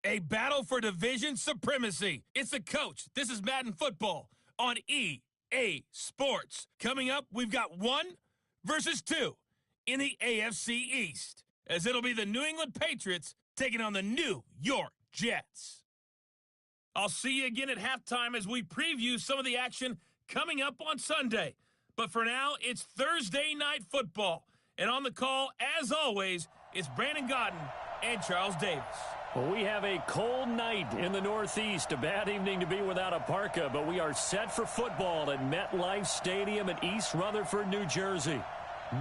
A battle for division supremacy. It's the coach. This is Madden football on EA Sports. Coming up, we've got 1 versus 2 in the AFC East, as it'll be the New England Patriots taking on the New York Jets. I'll see you again at halftime as we preview some of the action coming up on Sunday. But for now, it's Thursday Night Football. And on the call, as always, it's Brandon Godden and Charles Davis. Well, we have a cold night in the Northeast. A bad evening to be without a parka, but we are set for football at MetLife Stadium in East Rutherford, New Jersey.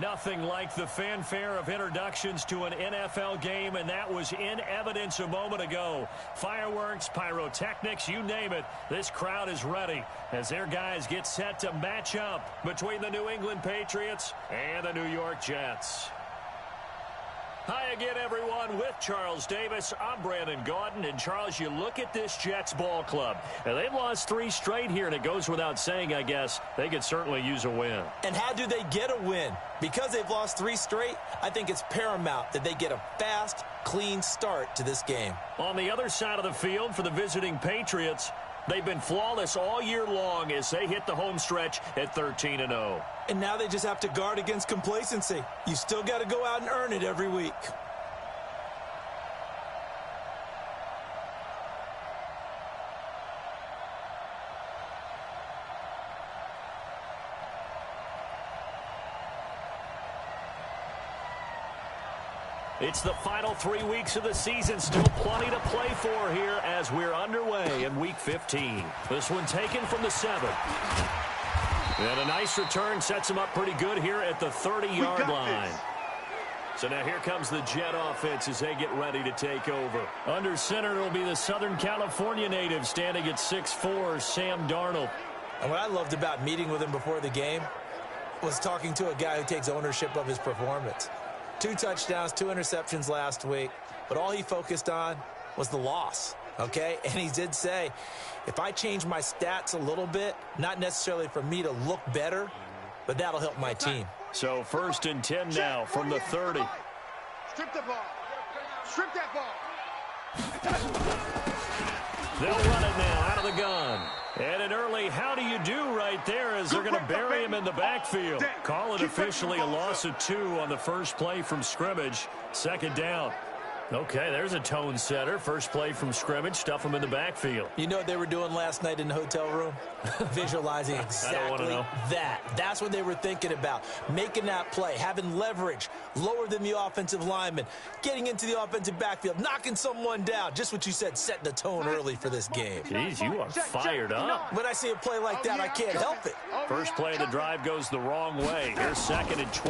Nothing like the fanfare of introductions to an NFL game, and that was in evidence a moment ago. Fireworks, pyrotechnics, you name it. This crowd is ready as their guys get set to match up between the New England Patriots and the New York Jets. Hi again, everyone. With Charles Davis, I'm Brandon Gaudin. And, Charles, you look at this Jets ball club. Now, they've lost 3 straight here, and it goes without saying, I guess, they could certainly use a win. And how do they get a win? Because they've lost 3 straight, I think it's paramount that they get a fast, clean start to this game. On the other side of the field for the visiting Patriots, they've been flawless all year long as they hit the home stretch at 13-0. And now they just have to guard against complacency. You still got to go out and earn it every week. It's the final 3 weeks of the season. Still plenty to play for here as we're underway in Week 15. This one taken from the 7. And a nice return sets him up pretty good here at the 30-yard line. So now here comes the Jet offense as they get ready to take over. Under center will be the Southern California native standing at 6'4", Sam Darnold. And what I loved about meeting with him before the game was talking to a guy who takes ownership of his performance. 2 touchdowns, 2 interceptions last week, but all he focused on was the loss, okay? And he did say, if I change my stats a little bit, not necessarily for me to look better, but that'll help my team. So 1st and 10 now from the 30. Strip the ball. Strip that ball. They'll run it now out of the gun. And an early how do you do right there as they're going to bury him in the backfield. Call it officially a loss of 2 on the first play from scrimmage. 2nd down. Okay, there's a tone setter. First play from scrimmage, stuff him in the backfield. You know what they were doing last night in the hotel room? Visualizing exactly that. That's what they were thinking about. Making that play, having leverage, lower than the offensive lineman, getting into the offensive backfield, knocking someone down. Just what you said, setting the tone early for this game. Jeez, you are fired up. When I see a play like that, I can't help it. First play of the drive goes the wrong way. Here's 2nd and 12.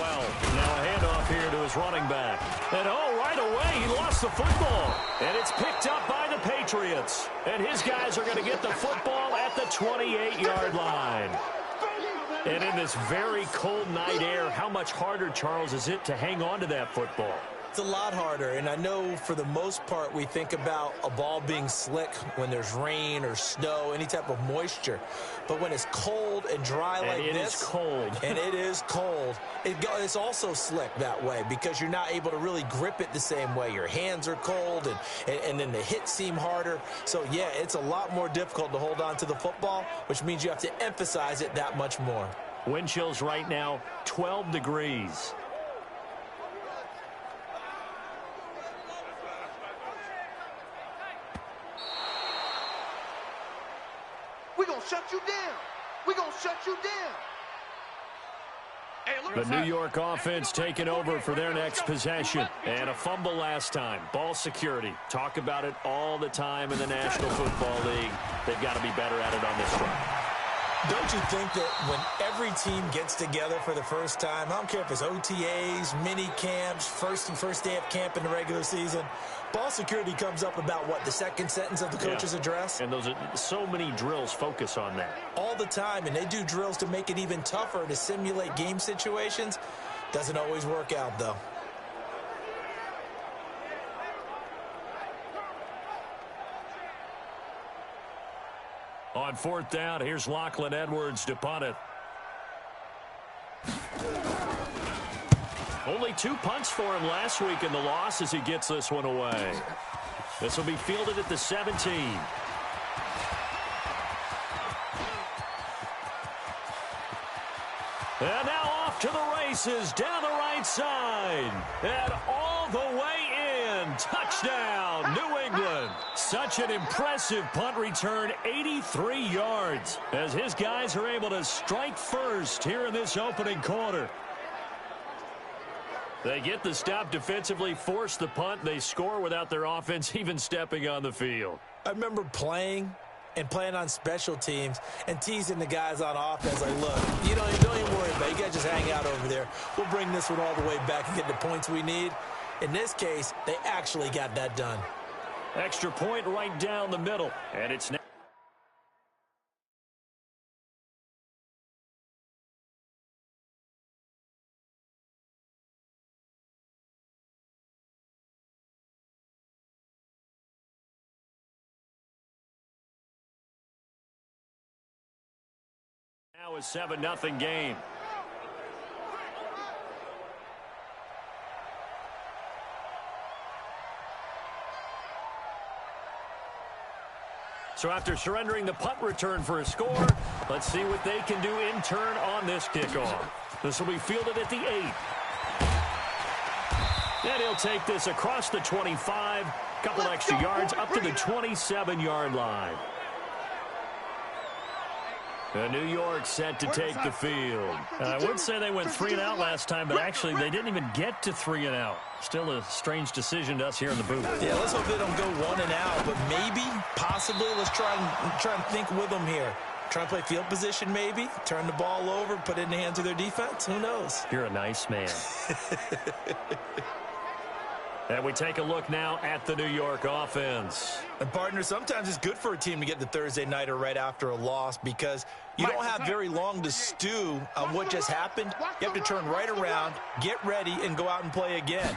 Now a handoff here to his running back. And right away, he lost the football. And it's picked up by the Patriots. And his guys are going to get the football at the 28-yard line. And in this very cold night air, how much harder, Charles, is it to hang on to that football? It's a lot harder, and I know for the most part we think about a ball being slick when there's rain or snow, any type of moisture. But when it's cold and dry like this, and it is cold, and it is cold, it's also slick that way because you're not able to really grip it the same way. Your hands are cold, and then the hits seem harder. So, yeah, it's a lot more difficult to hold on to the football, which means you have to emphasize it that much more. Wind chills right now, 12 degrees. We're going to shut you down. We're going to shut you down. The New York offense taking over for their next possession. And a fumble last time. Ball security. Talk about it all the time in the National Football League. They've got to be better at it on this front. Don't you think that when every team gets together for the first time, I don't care if it's OTAs, mini camps, first day of camp in the regular season, ball security comes up about, what, the second sentence of the coach's address? And those are so many drills focus on that. All the time, and they do drills to make it even tougher to simulate game situations. Doesn't always work out, though. On 4th down, here's Lachlan Edwards to punt it. Only 2 punts for him last week in the loss as he gets this one away. This will be fielded at the 17. And now off to the races down the right side. And all the way in. Touchdown, New England. Such an impressive punt return, 83 yards, as his guys are able to strike first here in this opening quarter. They get the stop defensively, force the punt. They score without their offense even stepping on the field. I remember playing on special teams and teasing the guys on offense like, look, you don't even worry about it. You guys just hang out over there. We'll bring this one all the way back and get the points we need. In this case, they actually got that done. Extra point right down the middle. And it's now. Now a 7-0 game. So after surrendering the punt return for a score, let's see what they can do in turn on this kickoff. This will be fielded at the 8. And he'll take this across the 25, couple extra yards up to the 27-yard line. New York set to take the field. I would say they went 3 and out last time, but actually they didn't even get to 3 and out. Still a strange decision to us here in the booth. Yeah, let's hope they don't go 1 and out, but maybe, possibly, let's try and think with them here. Try and play field position maybe, turn the ball over, put it in the hands of their defense. Who knows? You're a nice man. And we take a look now at the New York offense. And, partner, sometimes it's good for a team to get the Thursday nighter right after a loss because you don't have very long to stew on what just happened. You have to turn right around, get ready, and go out and play again.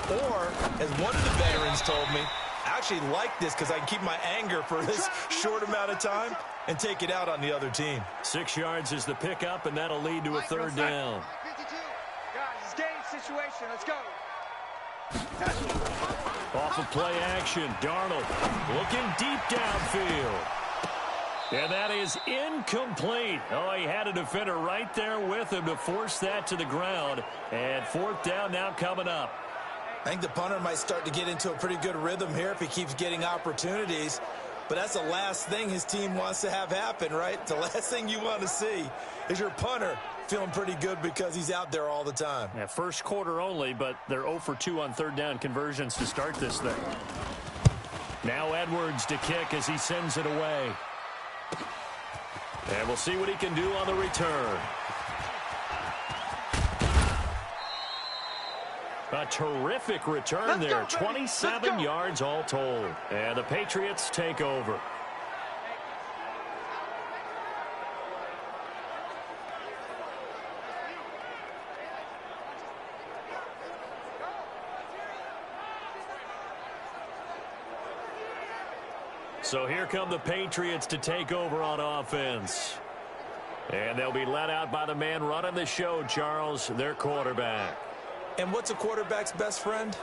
Or, as one of the veterans told me, I actually like this because I can keep my anger for this short amount of time and take it out on the other team. 6 yards is the pickup, and that'll lead to a third down. 52. Guys, it's game situation. Let's go. Off of play action, Darnold looking deep downfield. And that is incomplete. Oh, he had a defender right there with him to force that to the ground. And fourth down now coming up. I think the punter might start to get into a pretty good rhythm here if he keeps getting opportunities. But that's the last thing his team wants to have happen, right? The last thing you want to see is your punter feeling pretty good because he's out there all the time. Yeah, first quarter only, but they're 0 for 2 on third down conversions to start this thing. Now Edwards to kick as he sends it away. And we'll see what he can do on the return. A terrific return there. 27 yards all told. And the Patriots take over. So here come the Patriots to take over on offense. And they'll be led out by the man running the show, Charles, their quarterback. And what's a quarterback's best friend?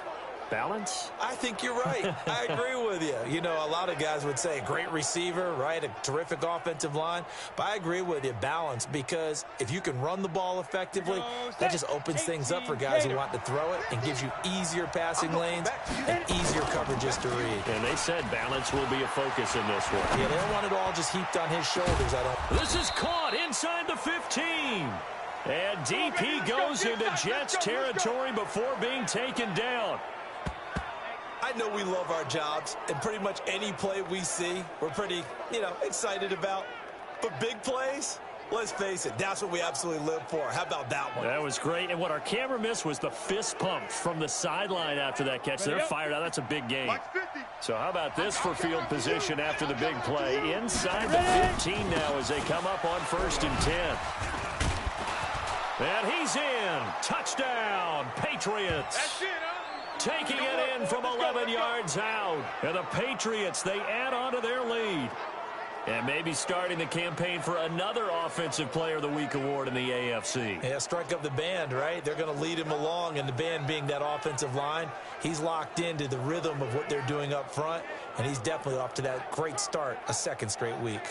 Balance? I think you're right. I agree with you. You know, a lot of guys would say great receiver, right? A terrific offensive line. But I agree with you, balance, because if you can run the ball effectively, that just opens things up for guys who want to throw it and gives you easier passing lanes and easier coverages to read. And they said balance will be a focus in this one. Yeah, they don't want it all just heaped on his shoulders. This is caught inside the 15. And DP goes into Jets territory before being taken down. I know we love our jobs, and pretty much any play we see, we're pretty, excited about. But big plays, let's face it, that's what we absolutely live for. How about that one? That was great. And what our camera missed was the fist pump from the sideline after that catch. They're fired out. That's a big game. So how about this for field position after the big play? Inside the 15 now as they come up on 1st and 10. And he's in. Touchdown, Patriots. That's it, huh? Taking it in from 11 yards out. And the Patriots, they add on to their lead. And maybe starting the campaign for another Offensive Player of the Week award in the AFC. Yeah, strike up the band, right? They're going to lead him along, and the band being that offensive line, he's locked into the rhythm of what they're doing up front, and he's definitely off to that great start, a second straight week.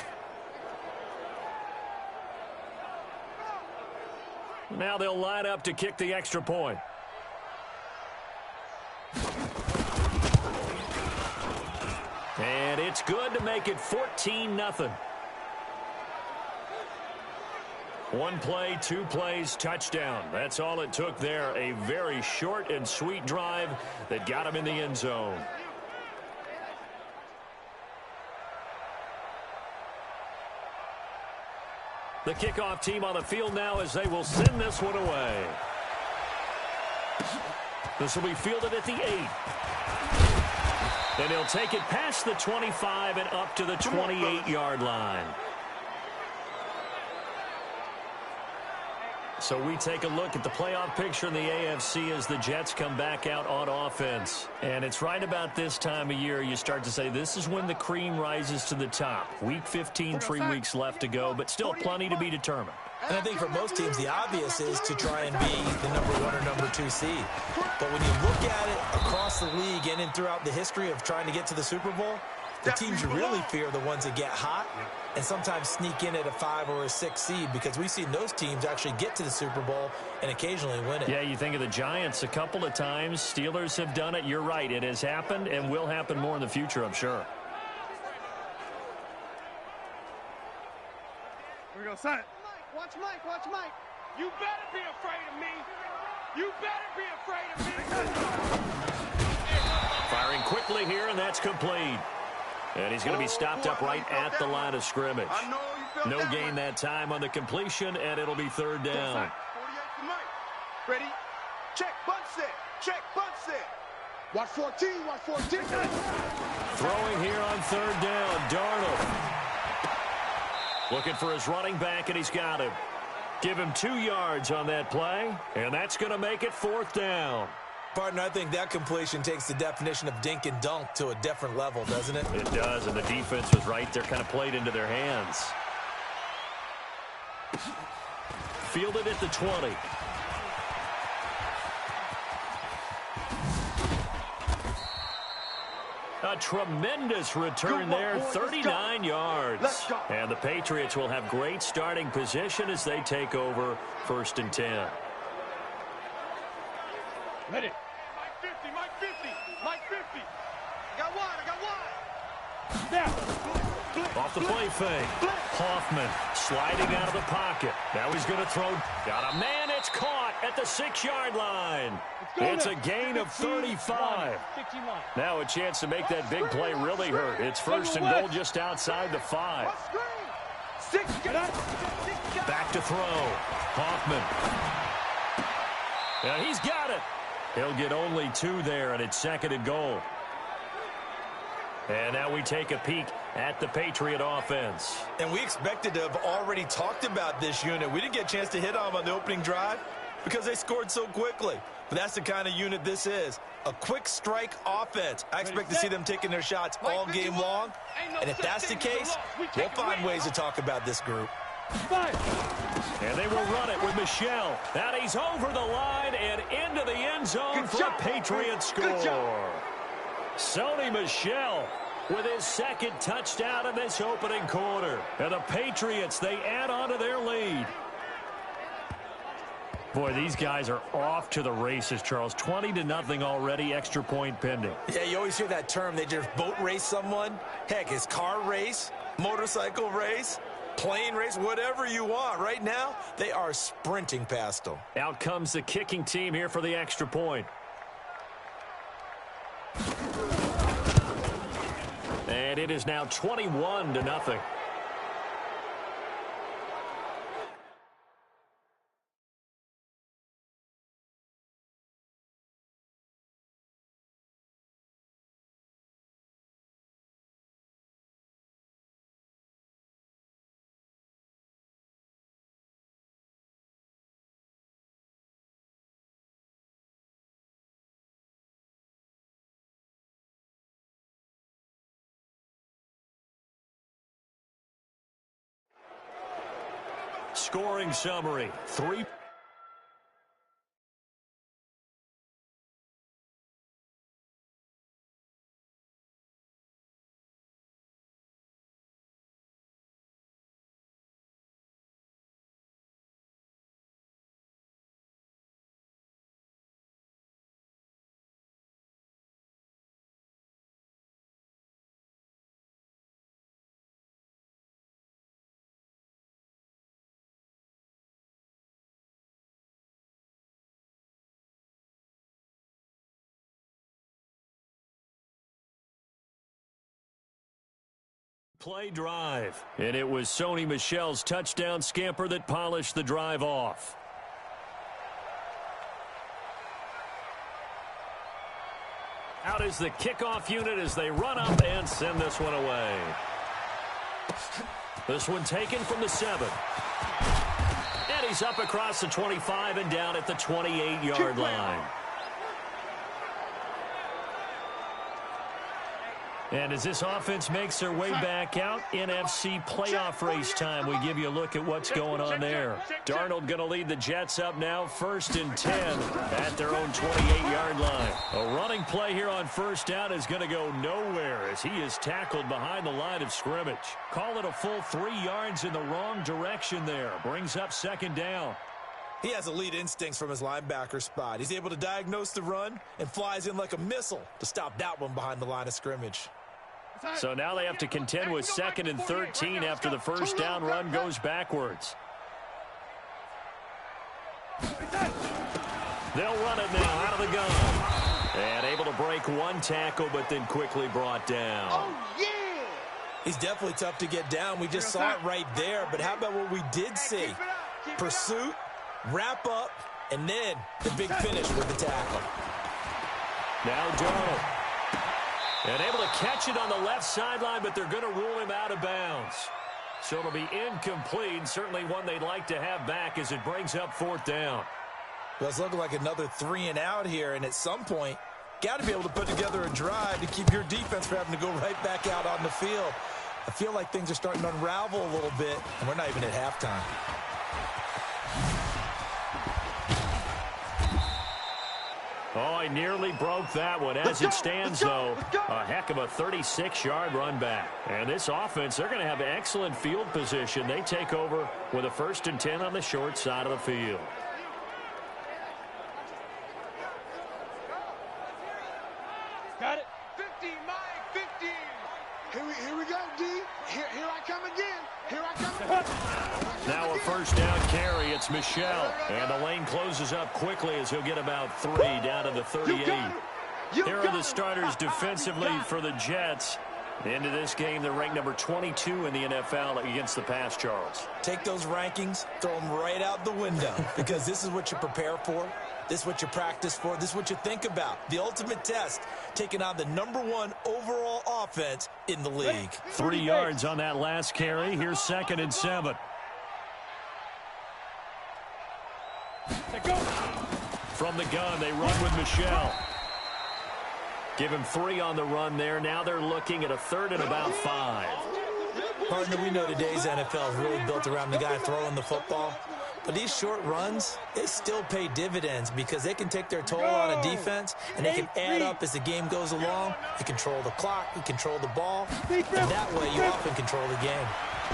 Now they'll line up to kick the extra point. And it's good to make it 14-0. One play, 2 plays, touchdown. That's all it took there. A very short and sweet drive that got him in the end zone. The kickoff team on the field now as they will send this one away. This will be fielded at the 8. And he'll take it past the 25 and up to the 28-yard line. So we take a look at the playoff picture in the AFC as the Jets come back out on offense. And it's right about this time of year you start to say this is when the cream rises to the top. Week 15, 3 weeks left to go, but still plenty to be determined. And I think for most teams, the obvious is to try and be the number 1 or number 2 seed. But when you look at it across the league and throughout the history of trying to get to the Super Bowl, the teams you really fear are the ones that get hot and sometimes sneak in at a 5 or a 6 seed, because we've seen those teams actually get to the Super Bowl and occasionally win it. Yeah, you think of the Giants a couple of times. Steelers have done it. You're right. It has happened and will happen more in the future, I'm sure. Here we go, son. Watch Mike, watch Mike. You better be afraid of me. You better be afraid of me. Firing quickly here, and that's complete. And he's going to be stopped up right at the line of scrimmage. No gain that time on the completion, and it'll be third down. 48 to Mike. Ready? Check, bunt set. Check, bunt set. Watch 14, watch 14. Throwing here on third down, Darnold. Looking for his running back, and he's got him. Give him 2 yards on that play, and that's going to make it fourth down. Partner, I think that completion takes the definition of dink and dunk to a different level, doesn't it? It does, and the defense was right there, kind of played into their hands. Fielded at the 20. A tremendous return there, 39 yards. And the Patriots will have great starting position as they take over 1st and 10. Ready. Mike 50, Mike 50, Mike 50. I got one, I got one. There. Off the play fake. Hoffman sliding out of the pocket. Now he's going to throw. Got a man. It's caught at the 6-yard line. It's a gain of 35. Now a chance to make that big play really hurt. It's 1st and goal just outside the 5. Back to throw. Hoffman. Yeah, he's got it. He'll get only 2 there, and it's 2nd and goal. And now we take a peek at the Patriot offense. And we expected to have already talked about this unit. We didn't get a chance to hit on them on the opening drive because they scored so quickly. But that's the kind of unit this is. A quick strike offense. I expect to see them taking their shots all game long. And if that's the case, we'll find ways to talk about this group. And they will run it with Michel. And he's over the line and into the end zone for a Patriot score. Sony Michel with his 2nd touchdown in this opening quarter. And the Patriots, they add on to their lead. Boy, these guys are off to the races, Charles. 20-0 already, extra point pending. Yeah, you always hear that term. They just boat race someone. Heck, it's car race, motorcycle race, plane race, whatever you want. Right now, they are sprinting past them. Out comes the kicking team here for the extra point. And it is now 21-0. Scoring summary. 3. Play drive. And it was Sony Michel's touchdown scamper that polished the drive off. Out is the kickoff unit as they run up and send this one away. This one taken from the 7. And he's up across the 25 and down at the 28-yard line. And as this offense makes their way back out, NFC playoff race time, we give you a look at what's going on there. Darnold going to lead the Jets up now, 1st and 10 at their own 28-yard line. A running play here on 1st down is going to go nowhere as he is tackled behind the line of scrimmage. Call it a full 3 yards in the wrong direction there. Brings up 2nd down. He has elite instincts from his linebacker spot. He's able to diagnose the run and flies in like a missile to stop that one behind the line of scrimmage. So now they have to contend with 2nd and 13 after the 1st down run goes backwards. They'll run it now out of the gun. And able to break 1 tackle, but then quickly brought down. Oh, yeah! He's definitely tough to get down. We just saw it right there. But how about what we did see? Pursuit, wrap up, and then the big finish with the tackle. Now Darnold. And able to catch it on the left sideline, but they're going to rule him out of bounds. So it'll be incomplete, certainly one they'd like to have back as it brings up 4th down. Well, it's looking like another 3 and out here, and at some point, got to be able to put together a drive to keep your defense from having to go right back out on the field. I feel like things are starting to unravel a little bit, and we're not even at halftime. Oh, I nearly broke that one. As it stands, though, a heck of a 36-yard run back. And this offense, they're going to have excellent field position. They take over with a 1st and 10 on the short side of the field. Got it. 50, Mike, 50. Here we go, D. Here I come again. Here I come again. Now a 1st down carry. It's Michel. And the lane closes up quickly as he'll get about 3 down to the 38. Here are the starters defensively for the Jets. Into this game, they're ranked number 22 in the NFL against the pass, Charles. Take those rankings, throw them right out the window, because this is what you prepare for. This is what you practice for. This is what you think about. The ultimate test, taking on the #1 overall offense in the league. 3 yards on that last carry. Here's 2nd and 7. From the gun, they run with Michel. Give him 3 on the run there. Now they're looking at a 3rd and about 5. Partner, we know today's NFL is really built around the guy throwing the football. But these short runs, they still pay dividends because they can take their toll on a defense, and they can add up as the game goes along. You control the clock, you control the ball, and that way you often control the game.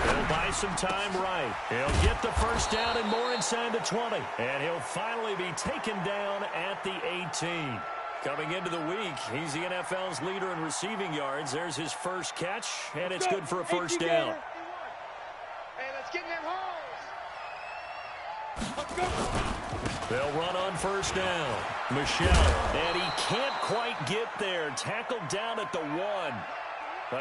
He'll buy some time right. He'll get the 1st down and more inside the 20. And he'll finally be taken down at the 18. Coming into the week, he's the NFL's leader in receiving yards. There's his 1st catch, and it's good for a 1st down. Hey, let's get in them holes. Let's go. They'll run on 1st down. Michel, and he can't quite get there. Tackled down at the 1.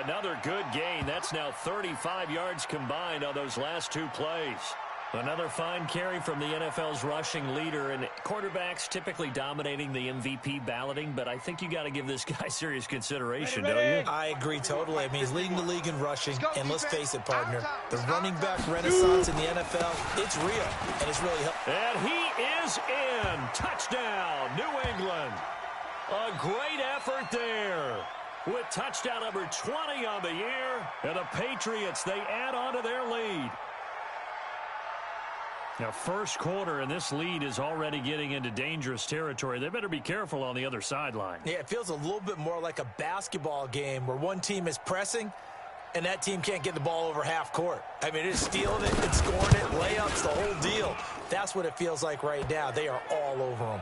Another good gain. That's now 35 yards combined on those last 2 plays. Another fine carry from the NFL's rushing leader, and quarterbacks typically dominating the MVP balloting, but I think you got to give this guy serious consideration, don't you? I agree totally. I mean, he's leading the league in rushing, and let's face it, partner, the running back renaissance in the NFL, it's real, and it's really helpful. And he is in. Touchdown, New England. A great effort there. With touchdown number 20 on the year, and the Patriots, they add on to their lead. Now, first quarter, and this lead is already getting into dangerous territory. They better be careful on the other sideline. Yeah, it feels a little bit more like a basketball game where one team is pressing and that team can't get the ball over half court. I mean, it's stealing it, it's scoring it, layups, the whole deal. That's what it feels like right now. They are all over them.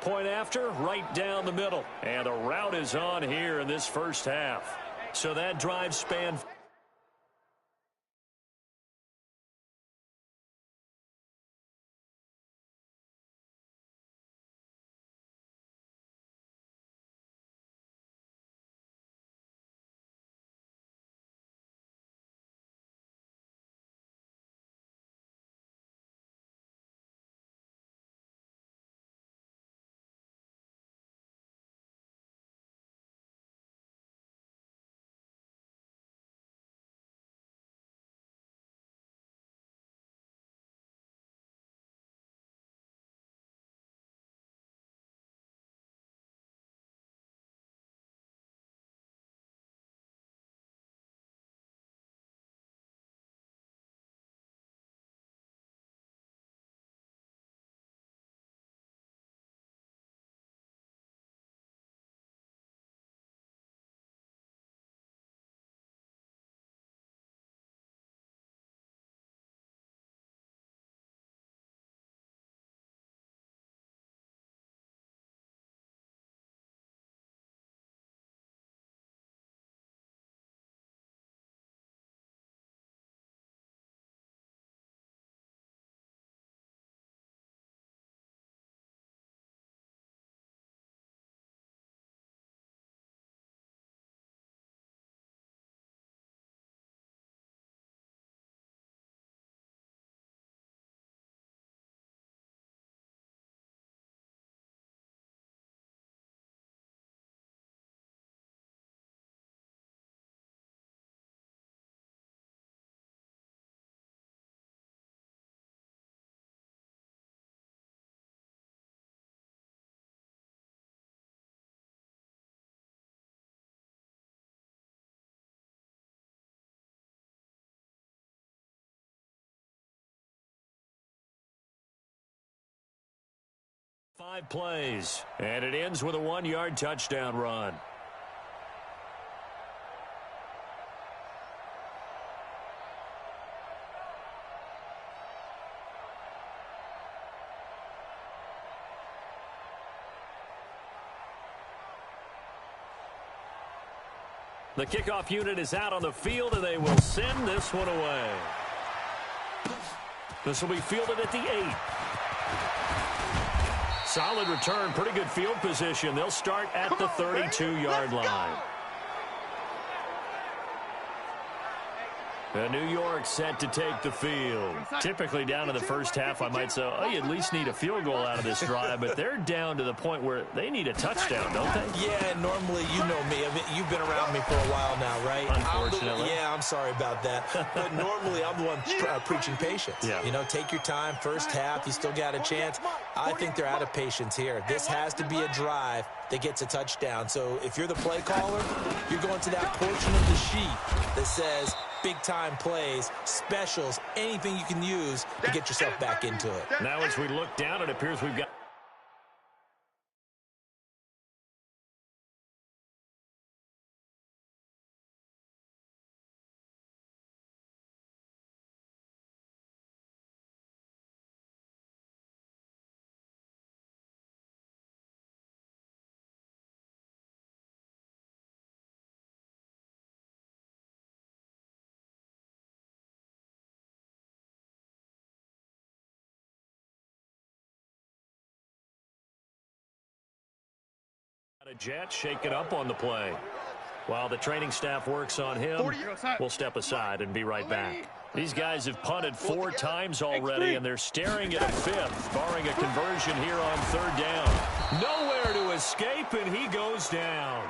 Point after, right down the middle. And the route is on here in this first half. So that drive span. Five plays, and it ends with a 1-yard touchdown run. The kickoff unit is out on the field, and they will send this one away. This will be fielded at the 8. Solid return, pretty good field position. They'll start at the 32-yard line. And New York set to take the field. Typically down in the first half, I might say, oh, you at least need a field goal out of this drive, but they're down to the point where they need a touchdown, don't they? Yeah, normally, you know me. I mean, you've been around me for a while now, right? Unfortunately. I'm sorry about that. But normally, I'm the one preaching patience. Yeah. You know, take your time. First half, you still got a chance. I think they're out of patience here. This has to be a drive that gets a touchdown. So if you're the play caller, you're going to that portion of the sheet that says big-time plays, specials, anything you can use to get yourself back into it. Now as we look down, it appears we've got a jet shaken up on the play. While the training staff works on him, we'll step aside and be right back. These guys have punted 4 times already, and they're staring at a 5th, barring a conversion here on 3rd down. Nowhere to escape, and he goes down.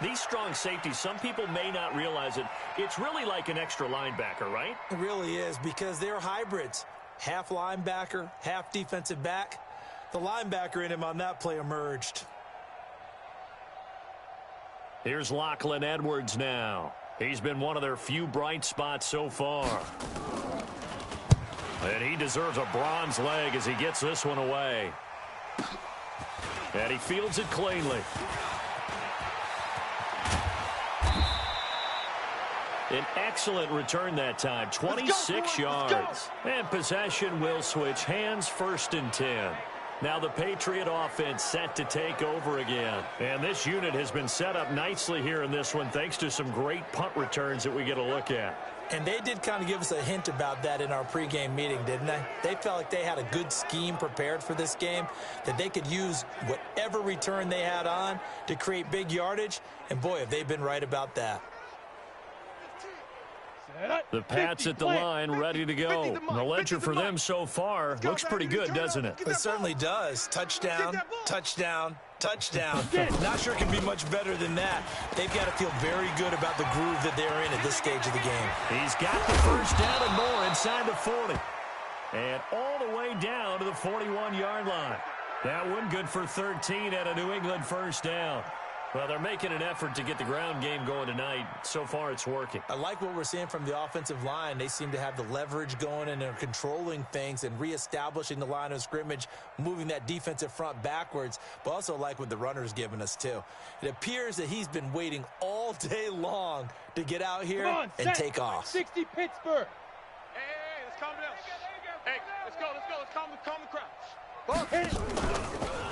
These strong safeties, some people may not realize it. It's really like an extra linebacker, right? It really is, because they're hybrids. Half linebacker, half defensive back. The linebacker in him on that play emerged. Here's Lachlan Edwards now. He's been one of their few bright spots so far. And he deserves a bronze leg as he gets this one away. And he fields it cleanly. An excellent return that time, 26 yards. And possession will switch hands, 1st and 10. Now the Patriot offense set to take over again. And this unit has been set up nicely here in this one thanks to some great punt returns that we get a look at. And they did kind of give us a hint about that in our pregame meeting, didn't they? They felt like they had a good scheme prepared for this game, that they could use whatever return they had on to create big yardage. And boy, have they been right about that. The Pats at the line, ready to go. The ledger for them so far looks pretty good, doesn't it? It certainly does. Touchdown, touchdown, touchdown. Not sure it can be much better than that. They've got to feel very good about the groove that they're in at this stage of the game. He's got the first down and more inside the 40. And all the way down to the 41-yard line. That one good for 13 at a New England first down. Well, they're making an effort to get the ground game going tonight. So far, it's working. I like what we're seeing from the offensive line. They seem to have the leverage going, and they're controlling things and reestablishing the line of scrimmage, moving that defensive front backwards, but also like what the runner's giving us, too. It appears that he's been waiting all day long to get out here and take off. 60 Pittsburgh. Hey, let's calm down. Hey, let's go. Let's calm the crowd.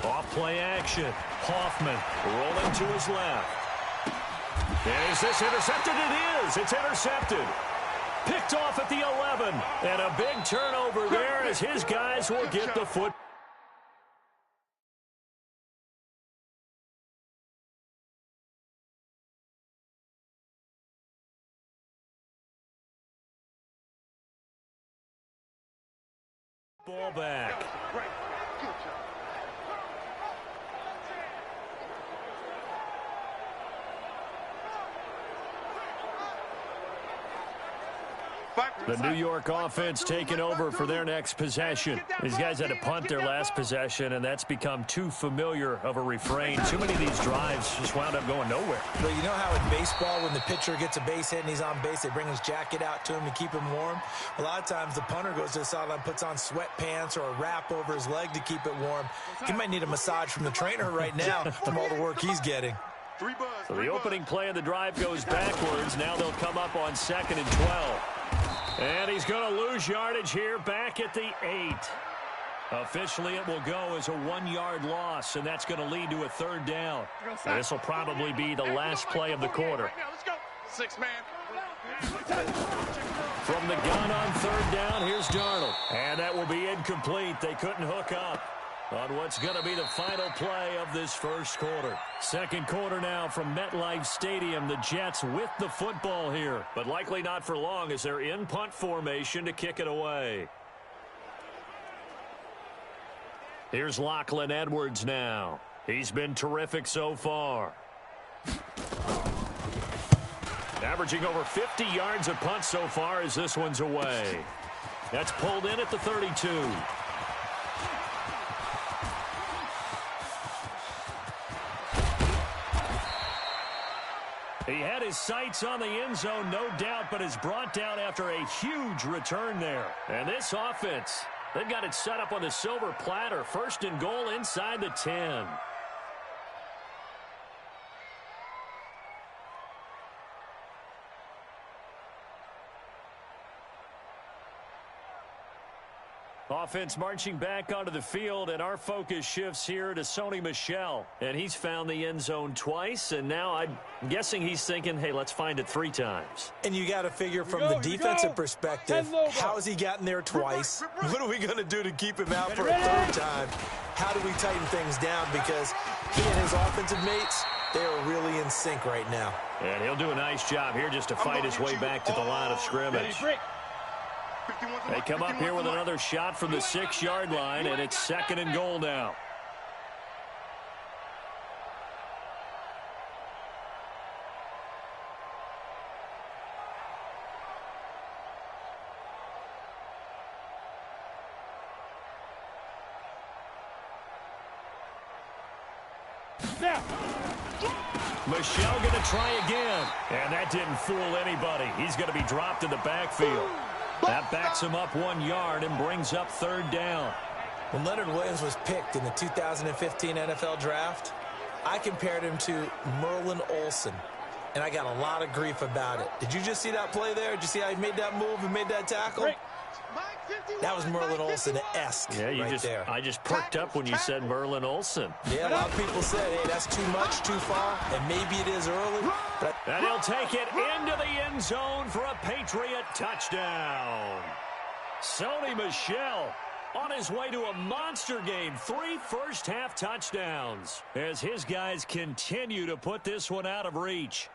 Off play action. Hoffman rolling to his left. And is this intercepted? It is. It's intercepted. Picked off at the 11. And a big turnover there as his guys will get the foot. Ball back. The New York offense taking over for their next possession. These guys had to punt their last possession, and that's become too familiar of a refrain. Too many of these drives just wound up going nowhere. But you know how in baseball, when the pitcher gets a base hit and he's on base, they bring his jacket out to him to keep him warm? A lot of times the punter goes to the sideline, puts on sweatpants or a wrap over his leg to keep it warm. He might need a massage from the trainer right now from all the work he's getting. So the opening play of the drive goes backwards. Now they'll come up on 2nd and 12. And he's going to lose yardage here back at the 8. Officially, it will go as a 1-yard loss, and that's going to lead to a 3rd down. This will probably be the last play of the quarter. Let's go. 6-man. From the gun on 3rd down, here's Darnold. And that will be incomplete. They couldn't hook up on what's going to be the final play of this first quarter. Second quarter now from MetLife Stadium. The Jets with the football here, but likely not for long as they're in punt formation to kick it away. Here's Lachlan Edwards now. He's been terrific so far. Averaging over 50 yards a punt so far as this one's away. That's pulled in at the 32. He had his sights on the end zone, no doubt, but is brought down after a huge return there. And this offense, they've got it set up on the silver platter. 1st and goal inside the 10. Offense marching back onto the field, and our focus shifts here to Sony Michel. And he's found the end zone twice, and now I'm guessing he's thinking, hey, let's find it 3 times. And you got to figure from the defensive perspective, how has he gotten there twice? What are we going to do to keep him out for a 3rd time? How do we tighten things down? Because he and his offensive mates, they are really in sync right now. And he'll do a nice job here just to fight his way back to the line of scrimmage. They come up here with another shot from the 6-yard line, and it's 2nd and goal now. Michel going to try again. And that didn't fool anybody. He's going to be dropped in the backfield. That backs him up 1 yard and brings up third down. When Leonard Williams was picked in the 2015 NFL Draft, I compared him to Merlin Olsen, and I got a lot of grief about it. Did you just see that play there? Did you see how he made that move and made that tackle? That was Merlin Olsen-esque there. I just perked up when you said Merlin Olsen. Yeah, a lot of people said, hey, that's too much, too far, and maybe it is early. But and he'll take it into the end zone for a Patriot touchdown. Sony Michel on his way to a monster game. 3 first-half touchdowns as his guys continue to put this one out of reach.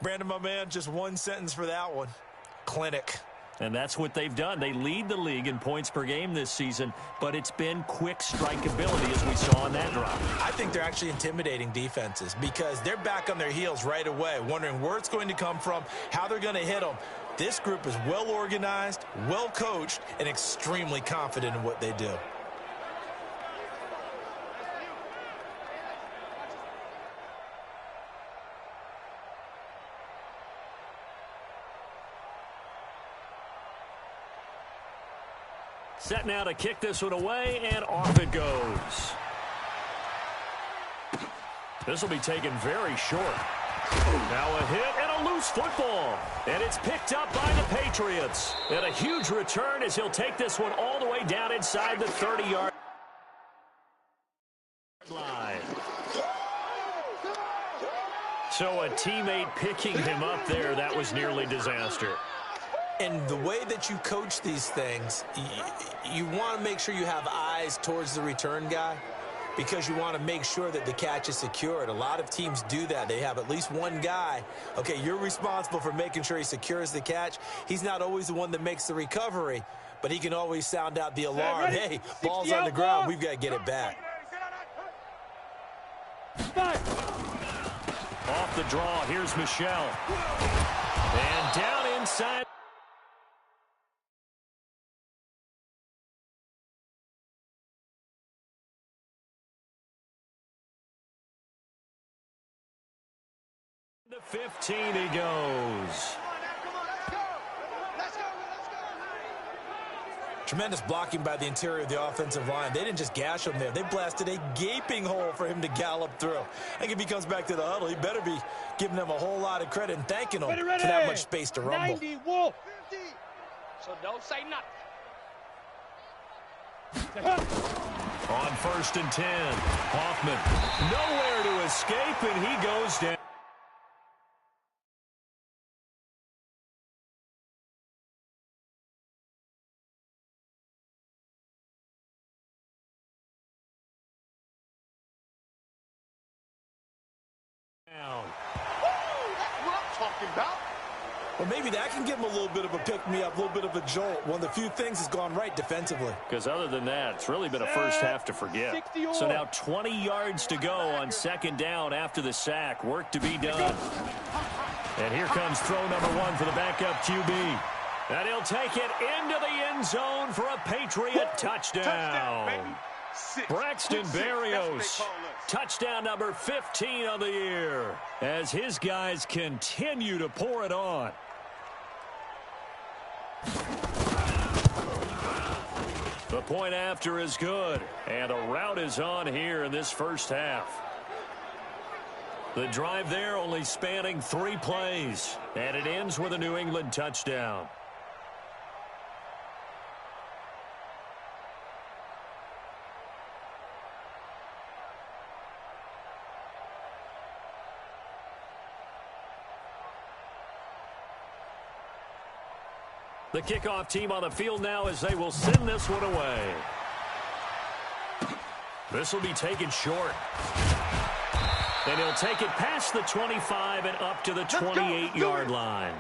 Brandon, my man, just one sentence for that one. Clinic. And that's what they've done. They lead the league in points per game this season, but it's been quick strikeability as we saw on that drive. I think they're actually intimidating defenses because they're back on their heels right away, wondering where it's going to come from, how they're going to hit them. This group is well organized, well coached, and extremely confident in what they do. Set now to kick this one away, and off it goes. This will be taken very short. Now a hit and a loose football. And it's picked up by the Patriots. And a huge return as he'll take this one all the way down inside the 30-yard line. So a teammate picking him up there, that was nearly disaster. And the way that you coach these things, you want to make sure you have eyes towards the return guy because you want to make sure that the catch is secured. A lot of teams do that. They have at least one guy. Okay, you're responsible for making sure he secures the catch. He's not always the one that makes the recovery, but he can always sound out the alarm. Hey, ball's on the ground. We've got to get it back. Off the draw, here's Michel. And down inside. The 15 he goes. Tremendous blocking by the interior of the offensive line. They didn't just gash him there. They blasted a gaping hole for him to gallop through. I think if he comes back to the huddle, he better be giving them a whole lot of credit and thanking them for that much space to rumble. 90, Wolf. So don't say nothing. On 1st and 10, Hoffman nowhere to escape, and he goes down. That's what I'm talking about. Well, maybe that can give him a little bit of a pick-me-up, a little bit of a jolt. One of the few things that's gone right defensively. Because other than that, it's really been a first half to forget. So now 20 yards to go on 2nd down after the sack. Work to be done. And here comes throw number 1 for the backup QB. And he'll take it into the end zone for a Patriot touchdown. Braxton Berrios, touchdown number 15 on the year, as his guys continue to pour it on. The point after is good, and a rout is on here in this first half. The drive there only spanning 3 plays, and it ends with a New England touchdown. The kickoff team on the field now as they will send this one away. This will be taken short. And he'll take it past the 25 and up to the 28-yard line.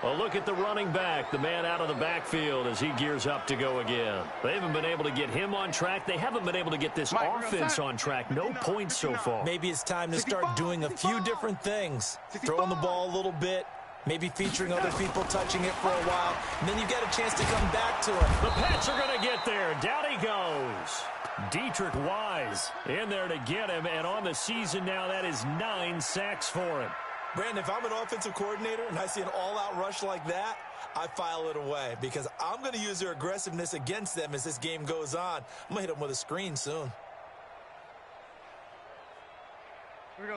Well, look at the running back, the man out of the backfield as he gears up to go again. They haven't been able to get him on track. They haven't been able to get this offense on track. No points so far. Maybe it's time to start doing a few different things. Throwing the ball a little bit, maybe featuring other people touching it for a while, and then you get a chance to come back to it. The Pats are going to get there. Down he goes. Dietrich Wise in there to get him, and on the season now, that is 9 sacks for him. Brandon, if I'm an offensive coordinator and I see an all-out rush like that, I file it away because I'm going to use their aggressiveness against them as this game goes on. I'm going to hit them with a screen soon.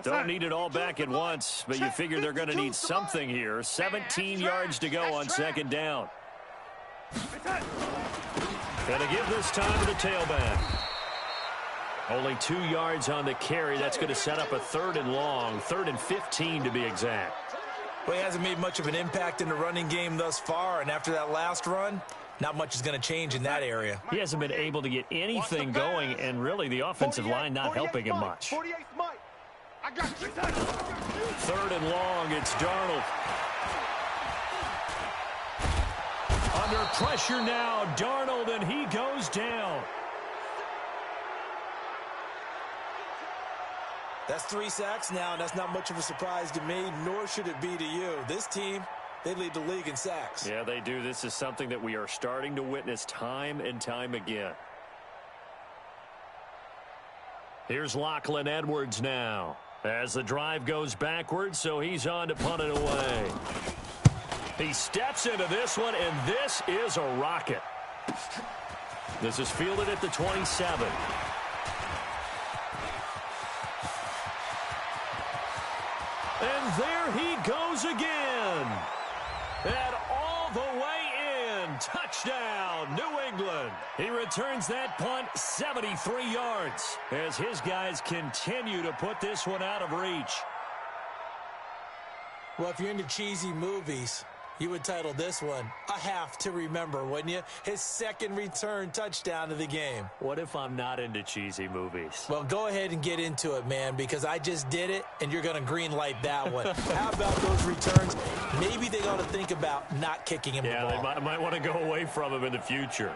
Don't need it all back at once, but you figure they're going to need something here. 17 yards to go on second down. Going to give this time to the tailback. Only 2 yards on the carry. That's going to set up a 3rd and long, 3rd and 15 to be exact. Well, he hasn't made much of an impact in the running game thus far, and after that last run, not much is going to change in that area. He hasn't been able to get anything going, and really the offensive line not helping him much. 48 Mike. I got you. 3rd and long, it's Darnold. Under pressure now, Darnold, and he goes down. That's 3 sacks now, and that's not much of a surprise to me, nor should it be to you. This team, they lead the league in sacks. Yeah, they do. This is something that we are starting to witness time and time again. Here's Lachlan Edwards now as the drive goes backwards, so he's on to punt it away. He steps into this one, and this is a rocket. This is fielded at the 27. And there he goes again. And all the way in. Touchdown, New England. He returns that punt 73 yards as his guys continue to put this one out of reach. Well, if you're into cheesy movies, you would title this one "A Half to Remember," wouldn't you? His 2nd return touchdown of the game. What if I'm not into cheesy movies? Well, go ahead and get into it, man, because I just did it, and you're going to green light that one. How about those returns? Maybe they ought to think about not kicking him the ball. Yeah, they might want to go away from him in the future.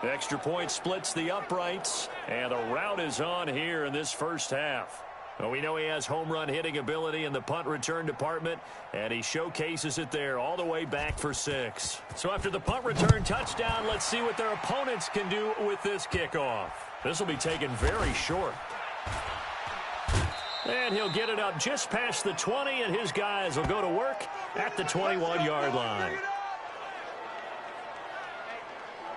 The extra point splits the uprights, and the route is on here in this first half. Well, we know he has home run hitting ability in the punt return department, and he showcases it there all the way back for 6. So after the punt return touchdown, let's see what their opponents can do with this kickoff. This will be taken very short. And he'll get it up just past the 20, and his guys will go to work at the 21-yard line.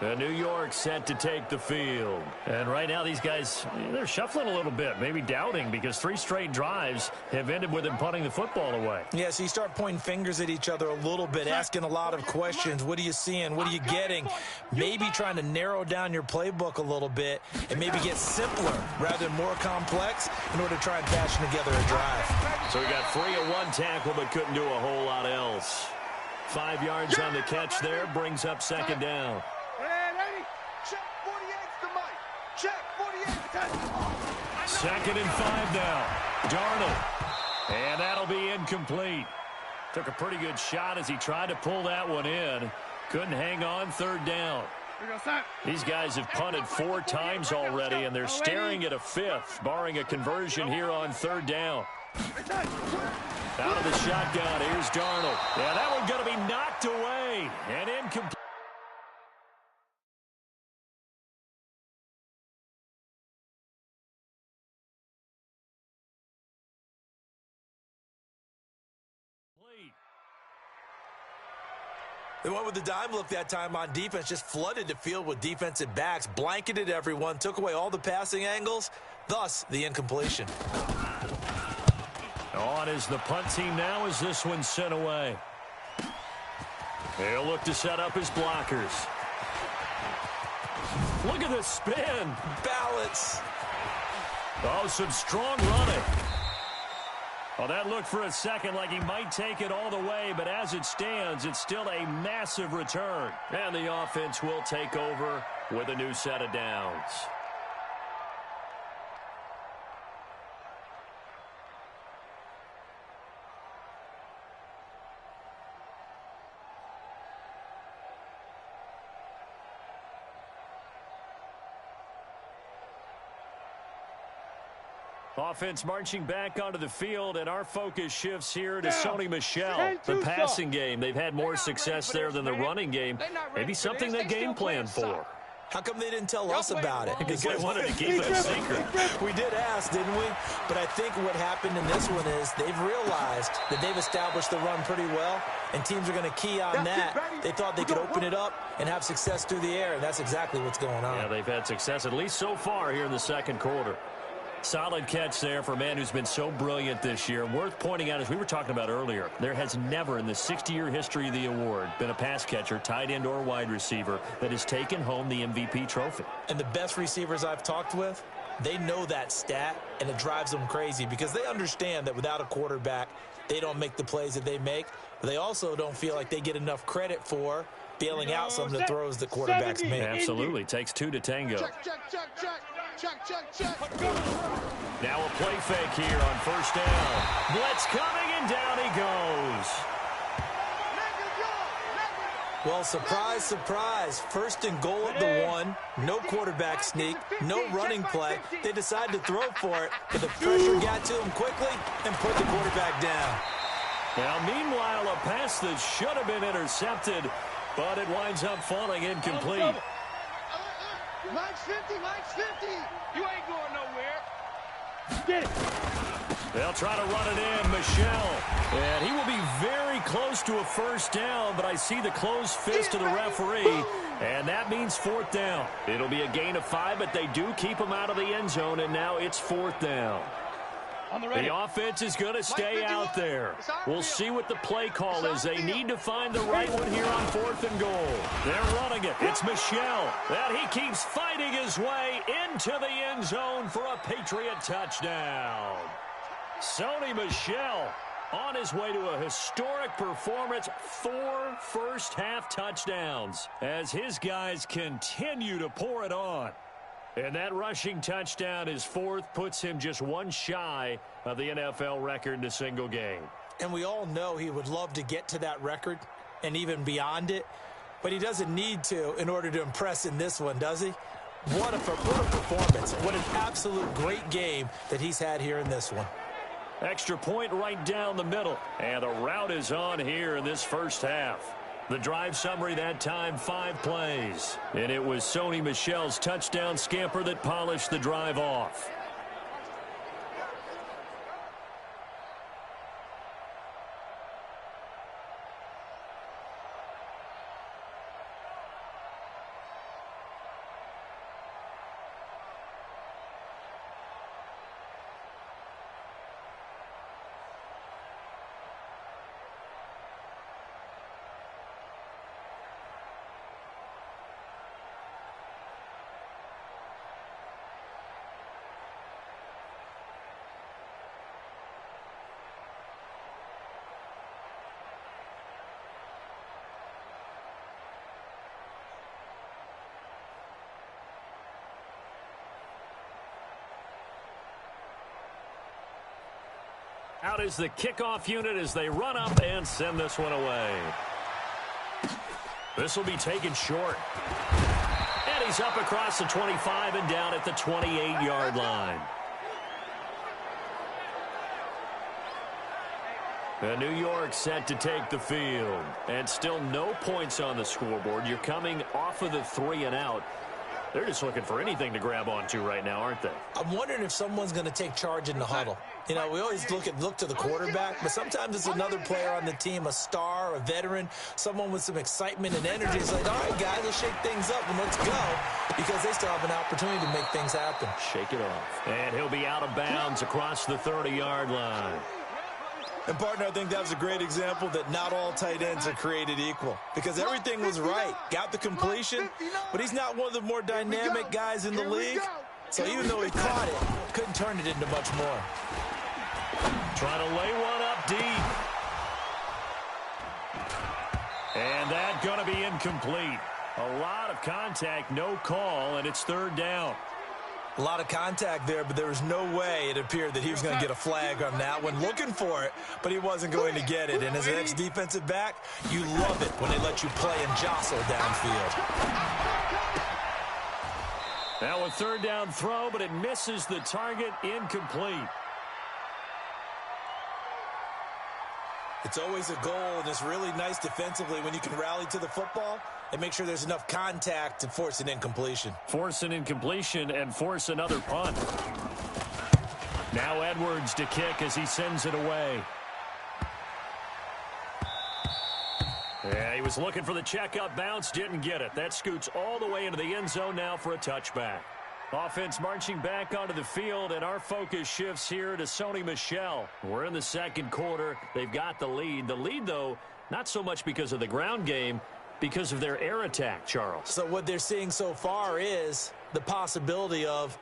The New York set to take the field. And right now these guys, they're shuffling a little bit, maybe doubting, because 3 straight drives have ended with them punting the football away. Yeah, so you start pointing fingers at each other a little bit, asking a lot of questions. What are you seeing? What are you getting? Maybe trying to narrow down your playbook a little bit and maybe get simpler rather than more complex in order to try and fashion together a drive. So we got 3 at 1 tackle, but couldn't do a whole lot else. 5 yards on the catch there, brings up 2nd down. Check 48's the mic. Check 48's 2nd and 5 now. Darnold. And that'll be incomplete. Took a pretty good shot as he tried to pull that one in. Couldn't hang on 3rd down. These guys have punted 4 times already, and they're staring at a 5th, barring a conversion here on 3rd down. Out of the shotgun, here's Darnold. Yeah, that one's going to be knocked away and incomplete. They went with the dime look that time on defense, just flooded the field with defensive backs, blanketed everyone, took away all the passing angles, thus the incompletion. On is the punt team now as this one's sent away. They'll look to set up his blockers. Look at the spin. Balance. Oh, some strong running. Well, that looked for a second like he might take it all the way, but as it stands, it's still a massive return. And the offense will take over with a new set of downs. Offense marching back onto the field, and our focus shifts here to Sony Michel. The passing game, they've had more success there than the running game. Maybe something they game plan for. How come they didn't tell us about it? Because they wanted to keep it a secret. We did ask, didn't we? But I think what happened in this one is they've realized that they've established the run pretty well, and teams are going to key on that. They thought they could open it up and have success through the air, and that's exactly what's going on. Yeah, they've had success, at least so far here in the second quarter. Solid catch there for a man who's been so brilliant this year. Worth pointing out, as we were talking about earlier, there has never in the 60-year history of the award been a pass catcher, tight end, or wide receiver that has taken home the MVP trophy. And the best receivers I've talked with, they know that stat, and it drives them crazy because they understand that without a quarterback, they don't make the plays that they make. But they also don't feel like they get enough credit for bailing out some of the throws that quarterbacks make. Absolutely. Takes two to tango. Now a play fake here on first down. Blitz coming, and down he goes. Well, surprise, surprise. First and goal at the 1. No quarterback sneak. No running play. They decided to throw for it, but the pressure got to them quickly and put the quarterback down. Now, meanwhile, a pass that should have been intercepted, but it winds up falling incomplete. Mike's 50, Mike's 50. You ain't going nowhere. Get it. They'll try to run it in. Michelle. And he will be very close to a first down, but I see the closed fist of the referee, and that means fourth down. It'll be a gain of 5, but they do keep him out of the end zone, and now it's fourth down. The offense is going to stay out there. We'll see what the play call is. They need to find the right one here on fourth and goal. They're running it. It's Michelle. And he keeps fighting his way into the end zone for a Patriot touchdown. Sony Michel on his way to a historic performance. 4 first-half touchdowns as his guys continue to pour it on. And that rushing touchdown, his 4th, puts him just one shy of the NFL record in a single game. And we all know he would love to get to that record and even beyond it, but he doesn't need to in order to impress in this one, does he? What a performance. What an absolute great game that he's had here in this one. Extra point right down the middle. And the route is on here in this first half. The drive summary that time, 5 plays. And it was Sony Michel's touchdown scamper that polished the drive off. Out is the kickoff unit as they run up and send this one away. This will be taken short. And he's up across the 25 and down at the 28-yard line. And New York set to take the field. And still no points on the scoreboard. You're coming off of the 3 and out. They're just looking for anything to grab onto right now, aren't they? I'm wondering if someone's going to take charge in the huddle. You know, we always look to the quarterback, but sometimes it's another player on the team, a star, a veteran, someone with some excitement and energy. It's like, all right, guys, let's shake things up and let's go, because they still have an opportunity to make things happen. Shake it off. And he'll be out of bounds across the 30-yard line. And, partner, I think that was a great example that not all tight ends are created equal, because everything was right. Got the completion, but he's not one of the more dynamic guys in the league. So even though he caught it, couldn't turn it into much more. Trying to lay one up deep. And that's going to be incomplete. A lot of contact, no call, and it's third down. A lot of contact there, but there was no way it appeared that he was going to get a flag on that one. Looking for it, but he wasn't going to get it. And as an ex-defensive back, you love it when they let you play and jostle downfield. Now a third down throw, but it misses the target, incomplete. It's always a goal, and it's really nice defensively when you can rally to the football and make sure there's enough contact to force an incompletion. Force an incompletion and force another punt. Now Edwards to kick as he sends it away. Yeah, he was looking for the checkup bounce, didn't get it. That scoots all the way into the end zone now for a touchback. Offense marching back onto the field, and our focus shifts here to Sony Michel. We're in the second quarter. They've got the lead. The lead, though, not so much because of the ground game, because of their air attack, Charles. So what they're seeing so far is the possibility of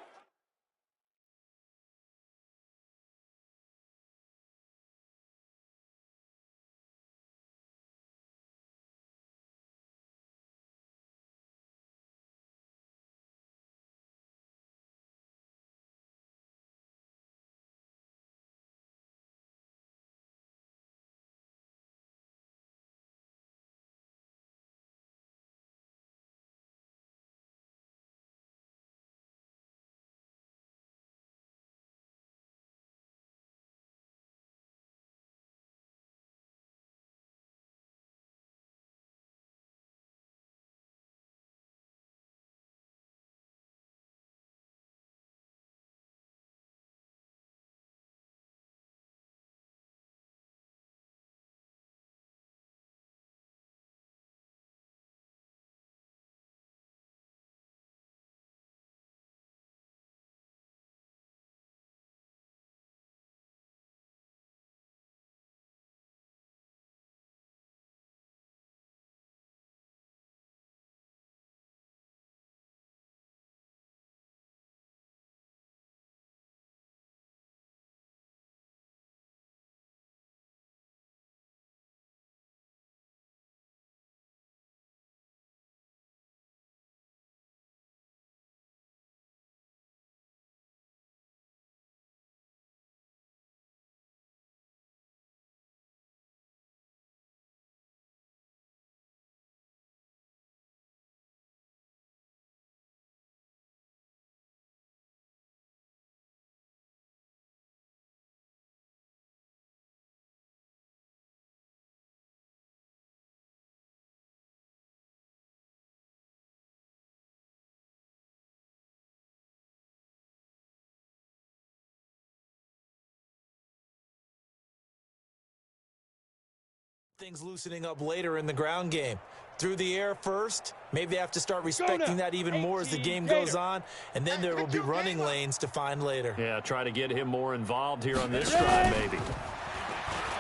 things loosening up later in the ground game. Through the air first, maybe they have to start respecting that even more as the game goes on, and then there will be running lanes to find later. Yeah, try to get him more involved here on this drive, maybe.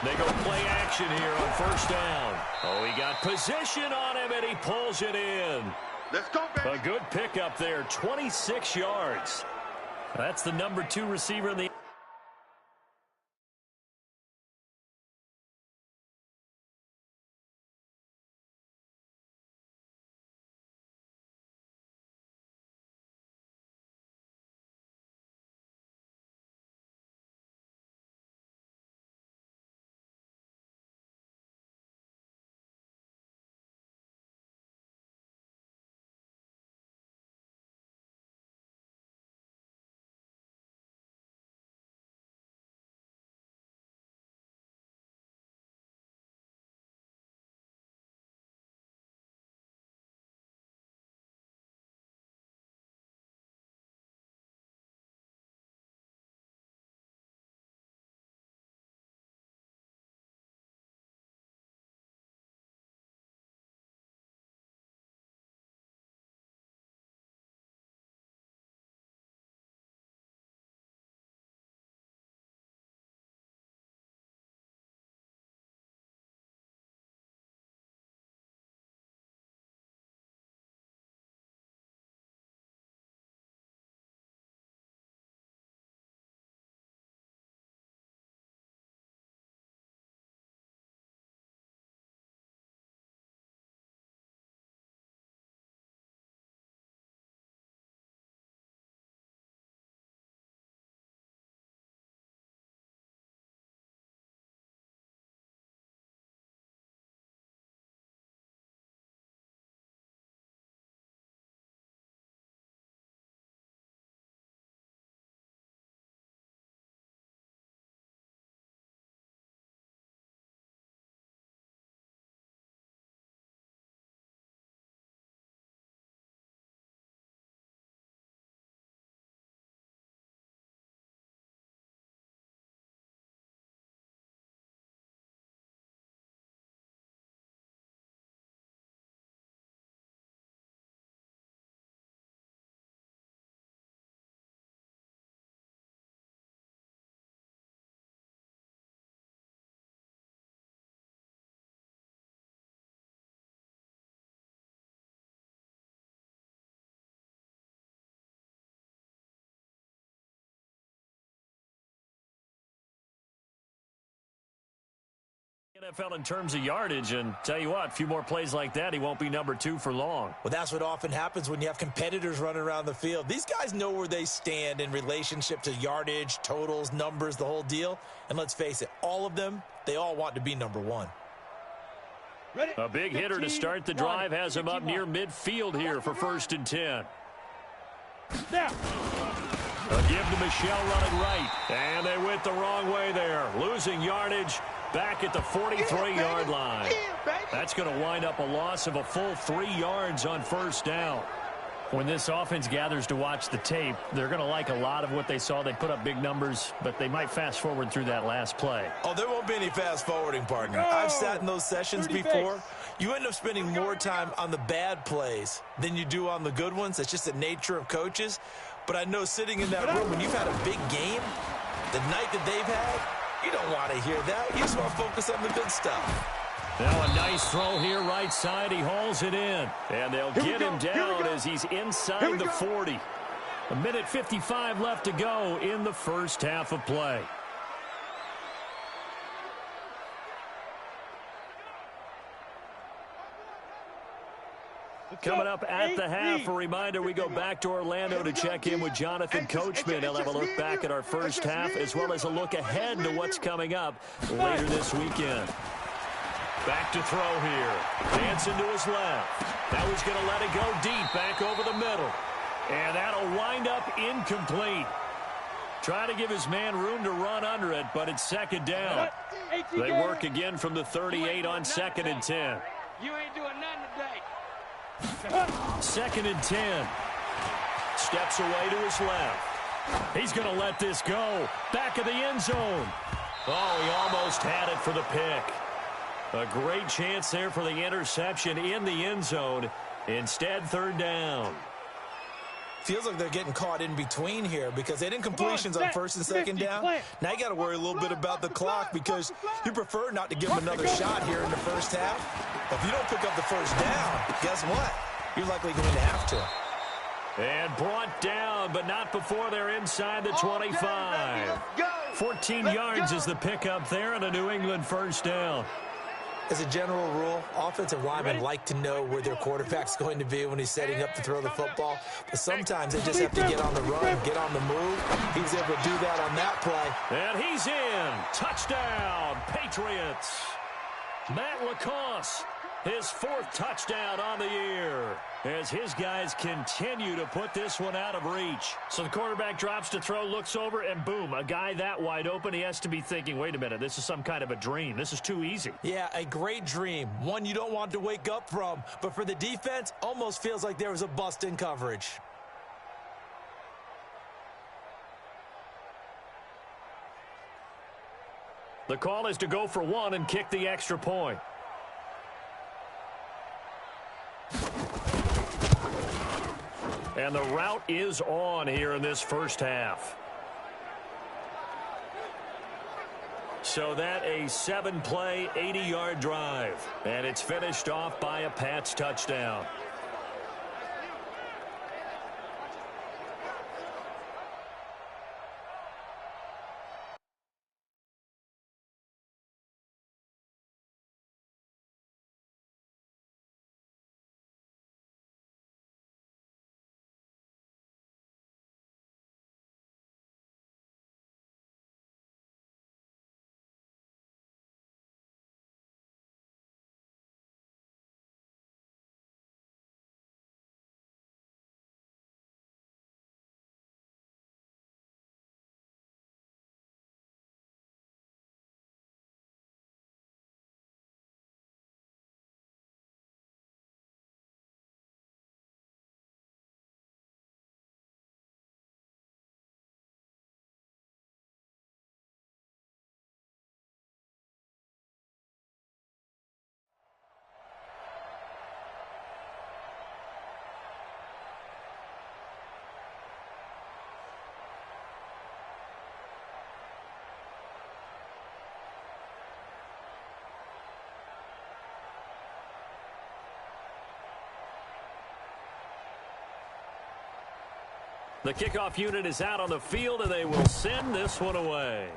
They go play action here on first down. Oh, he got position on him, and he pulls it in. Let's go, baby. A good pickup there, 26 yards. That's the number 2 receiver in the NFL in terms of yardage, and tell you what, a few more plays like that, he won't be number 2 for long. Well, that's what often happens when you have competitors running around the field. These guys know where they stand in relationship to yardage, totals, numbers, the whole deal. And let's face it, all of them, they all want to be number 1. Ready? A big hitter to start the drive has him up near midfield here for 1st and 10. Now. A give to Michelle running right. And they went the wrong way there. Losing yardage back at the 43-yard line. That's going to wind up a loss of a full 3 yards on 1st down. When this offense gathers to watch the tape, they're going to like a lot of what they saw. They put up big numbers, but they might fast forward through that last play. Oh, there won't be any fast forwarding, partner. I've sat in those sessions before. You end up spending more time on the bad plays than you do on the good ones. It's just the nature of coaches. But I know sitting in that room, when you've had a big game, the night that they've had, you don't want to hear that. You just want to focus on the good stuff. Now a nice throw here right side. He hauls it in. And they'll get him down as he's inside the 40. 1:55 left to go in the first half of play. Coming up at the half, a reminder, we go back to Orlando to check in with Jonathan Coachman. He'll have a look back at our first half as well as a look ahead to what's coming up later this weekend. Back to throw here. Dancing to his left. Now he's going to let it go deep back over the middle. And that'll wind up incomplete. Try to give his man room to run under it, but it's 2nd down. They work again from the 38 on 2nd and 10. You ain't doing nothing today. 2nd and 10. Steps away to his left. He's going to let this go. Back of the end zone. Oh, he almost had it for the pick. A great chance there for the interception in the end zone. Instead, 3rd down. Feels like they're getting caught in between here because they didn't completions on 1st and 2nd down. Now you got to worry a little bit about the clock because you prefer not to give them another shot here in the first half. But if you don't pick up the 1st down, guess what? You're likely going to have to. And brought down, but not before they're inside the 25. 14 yards is the pickup there and a New England 1st down. As a general rule, offensive linemen like to know where their quarterback's going to be when he's setting up to throw the football. But sometimes they just have to get on the run, get on the move. He was able to do that on that play. And he's in. Touchdown, Patriots. Matt LaCosse, his 4th touchdown on the year, as his guys continue to put this one out of reach. So the quarterback drops to throw, looks over, and boom, a guy that wide open. He has to be thinking, wait a minute, this is some kind of a dream. This is too easy. Yeah, a great dream. One you don't want to wake up from. But for the defense, almost feels like there was a bust in coverage. The call is to go for 1 and kick the extra point. And the route is on here in this first half. So that a 7-play, 80-yard drive. And it's finished off by a Pats touchdown. The kickoff unit is out on the field, and they will send this one away.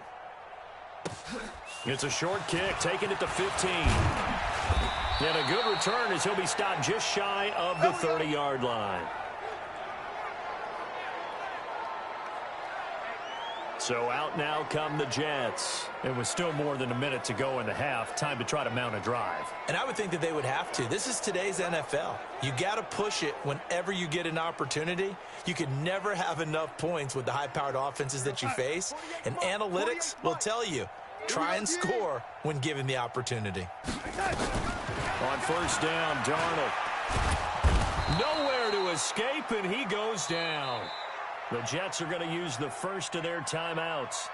It's a short kick, taking it to 15. And a good return as he'll be stopped just shy of the 30-yard line. So out now come the Jets. It was still more than a minute to go in the half. Time to try to mount a drive. And I would think that they would have to. This is today's NFL. You got to push it whenever you get an opportunity. You can never have enough points with the high-powered offenses that you face. And analytics will tell you, try and score when given the opportunity. On first down, Darnold. Nowhere to escape, and he goes down. The Jets are going to use the first of their timeouts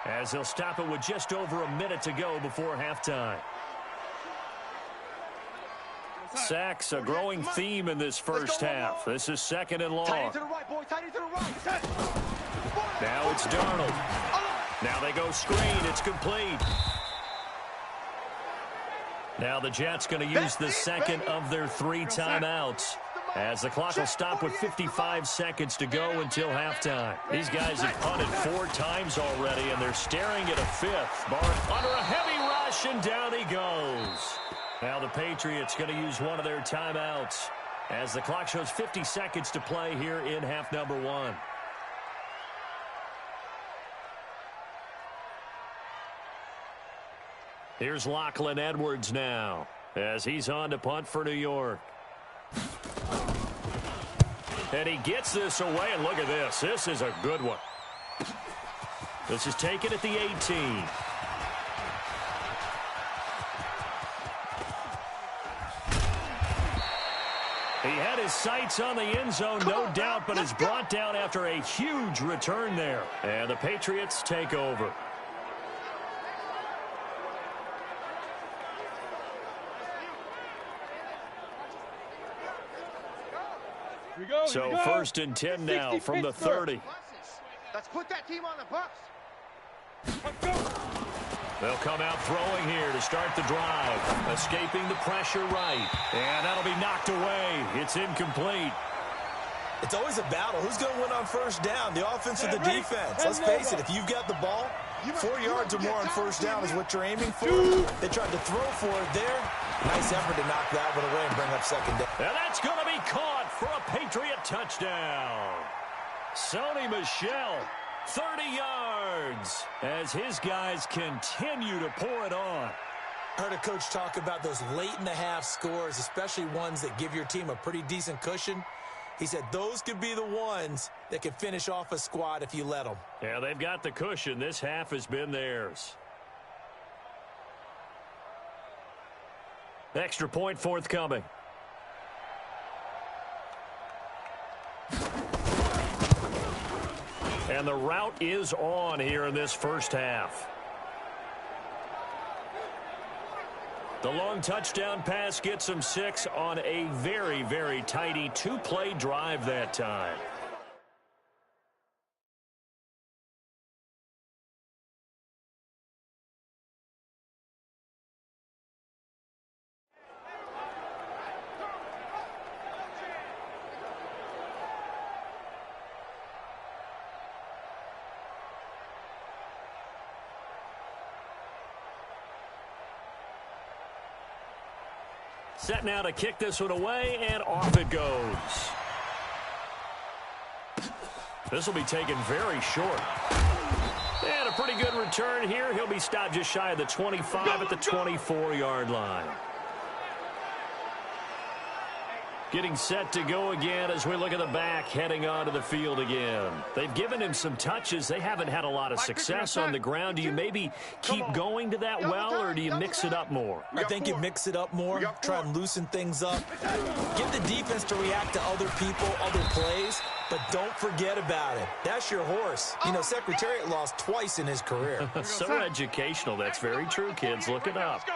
as they'll stop it with just over a minute to go before halftime. Sacks, a growing theme in this first half. This is second and long. Now it's Darnold. Now they go screen. It's complete. Now the Jets going to use the second of their 3 timeouts, as the clock will stop with 55 seconds to go until halftime. These guys have punted 4 times already, and they're staring at a 5th. Barr under a heavy rush, and down he goes. Now the Patriots going to use one of their timeouts, as the clock shows 50 seconds to play here in half number 1. Here's Lachlan Edwards now, as he's on to punt for New York. And he gets this away, and look at this. This is a good one. This is taken at the 18. He had his sights on the end zone, no doubt, but is brought down after a huge return there. And the Patriots take over. So first and 10 now from the 30. Let's put that team on the bus. They'll come out throwing here to start the drive. Escaping the pressure right. And that'll be knocked away. It's incomplete. It's always a battle. Who's going to win on first down, the offense or the defense? Let's face it, if you've got the ball, 4 yards or more on first down is what you're aiming for. They tried to throw for it there. Nice effort to knock that one away and bring up second down. And that's going to be caught for a Patriot touchdown. Sony Michel, 30 yards, as his guys continue to pour it on. I heard a coach talk about those late-in-the-half scores, especially ones that give your team a pretty decent cushion. He said those could be the ones that could finish off a squad if you let them. Yeah, they've got the cushion. This half has been theirs. Extra point forthcoming. And the route is on here in this first half. The long touchdown pass gets them 6 on a very, very tidy 2-play drive that time. Set now to kick this one away, and off it goes. This will be taken very short. And a pretty good return here. He'll be stopped just shy of the 25 at the 24-yard line. Getting set to go again as we look at the back, heading onto the field again. They've given him some touches. They haven't had a lot of success on the ground. Do you maybe keep going to that well, or do you mix it up more? I think you mix it up more, try and loosen things up. Get the defense to react to other people, other plays, but don't forget about it. That's your horse. You know, Secretariat lost twice in his career. So educational. That's very true, kids. Look it up.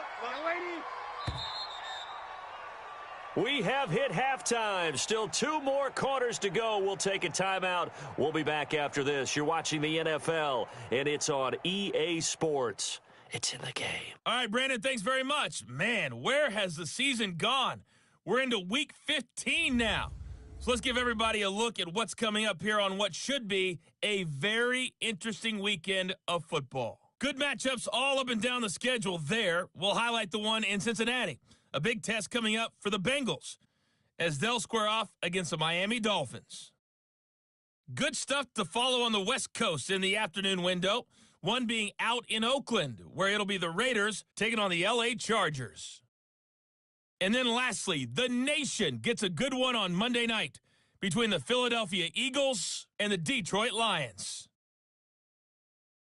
We have hit halftime. Still 2 more quarters to go. We'll take a timeout. We'll be back after this. You're watching the NFL, and it's on EA Sports. It's in the game. All right, Brandon, thanks very much. Man, where has the season gone? We're into week 15 now. So let's give everybody a look at what's coming up here on what should be a very interesting weekend of football. Good matchups all up and down the schedule there. We'll highlight the one in Cincinnati. A big test coming up for the Bengals as they'll square off against the Miami Dolphins. Good stuff to follow on the West Coast in the afternoon window. One being out in Oakland, where it'll be the Raiders taking on the LA Chargers. And then lastly, the nation gets a good one on Monday night between the Philadelphia Eagles and the Detroit Lions.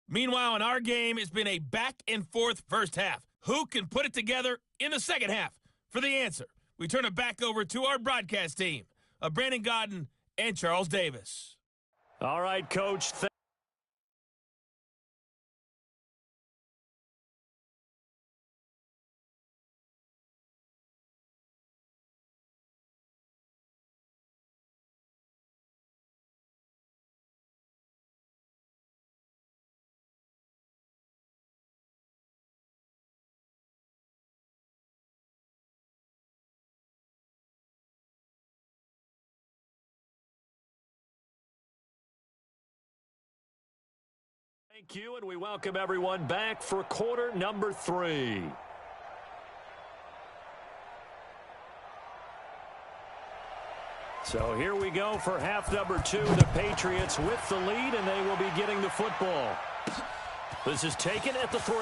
Meanwhile, in our game, it's been a back-and-forth first half. Who can put it together in the second half? For the answer, we turn it back over to our broadcast team of Brandon Godden and Charles Davis. All right, Coach. Thank you, and we welcome everyone back for quarter number 3. So here we go for half number 2. The Patriots with the lead, and they will be getting the football. This is taken at the 3.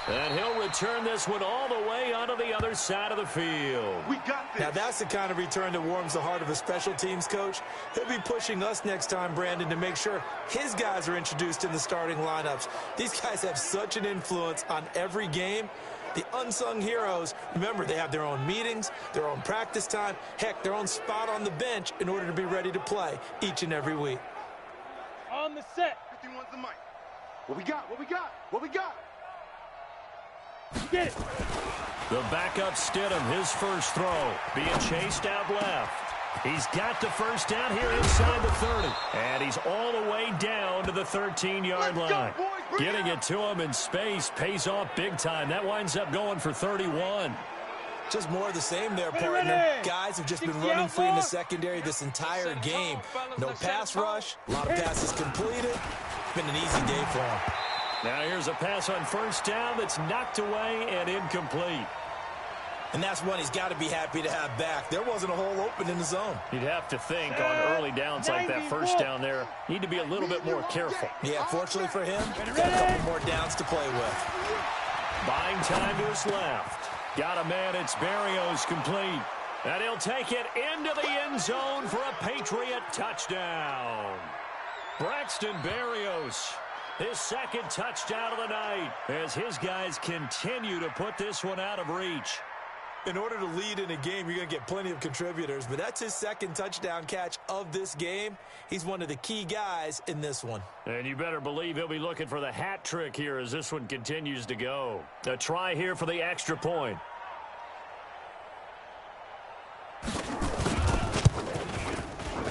And he'll return this one all the way onto the other side of the field. We got this. Now, that's the kind of return that warms the heart of a special teams coach. He'll be pushing us next time, Brandon, to make sure his guys are introduced in the starting lineups. These guys have such an influence on every game. The unsung heroes, remember, they have their own meetings, their own practice time, heck, their own spot on the bench in order to be ready to play each and every week. On the set. 51's the mic. What we got? What we got? What we got? Get it. The backup Stidham, his first throw, being chased out left. He's got the first down here inside the 30. And he's all the way down to the 13-yard line. Getting it to him in space pays off big time. That winds up going for 31. Just more of the same there, partner. Guys have just been running free in the secondary this entire game. No pass rush, a lot of passes completed. It's been an easy day for them. Now here's a pass on first down that's knocked away and incomplete. And that's one he's got to be happy to have back. There wasn't a hole open in the zone. You'd have to think on early downs like that first down there, need to be a little bit more careful. Yeah, fortunately for him, got a couple more downs to play with. Buying time to his left. Got a man, it's Berrios complete. And he'll take it into the end zone for a Patriot touchdown. Braxton Berrios, his second touchdown of the night, as his guys continue to put this one out of reach. In order to lead in a game, you're going to get plenty of contributors, but that's his second touchdown catch of this game. He's one of the key guys in this one. And you better believe he'll be looking for the hat trick here as this one continues to go. A try here for the extra point.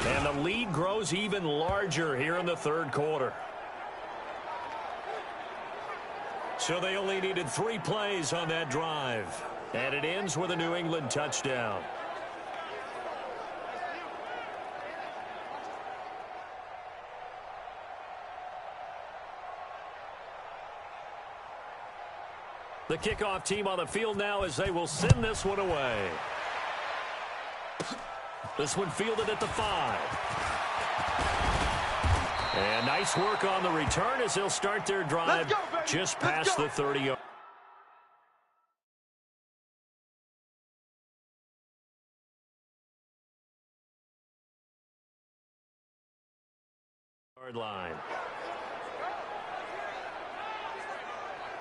And the lead grows even larger here in the third quarter. So they only needed 3 plays on that drive. And it ends with a New England touchdown. The kickoff team on the field now as they will send this one away. This one fielded at the 5. And nice work on the return as they'll start their drive just past the 30-yard. Line.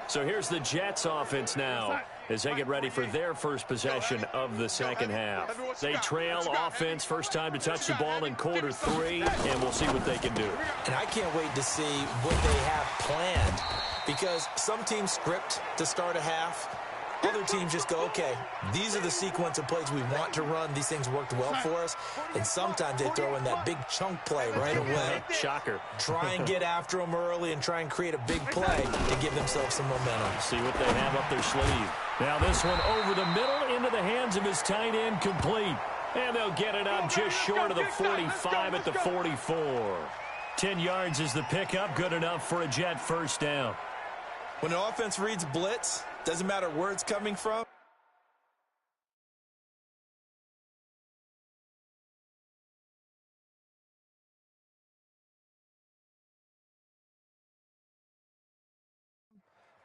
So here's the Jets offense now as they get ready for their first possession of the second half. They trail offense, first time to touch the ball in quarter 3, and we'll see what they can do. And I can't wait to see what they have planned, because some teams script to start a half. Other teams just go, okay, these are the sequence of plays we want to run. These things worked well for us. And sometimes they throw in that big chunk play right away. Shocker. Try and get after them early and try and create a big play to give themselves some momentum. See what they have up their sleeve. Now this one over the middle into the hands of his tight end complete. And they'll get it up just short of the 45 at the 44. 10 yards is the pickup, good enough for a Jet first down. When an offense reads blitz, doesn't matter where it's coming from.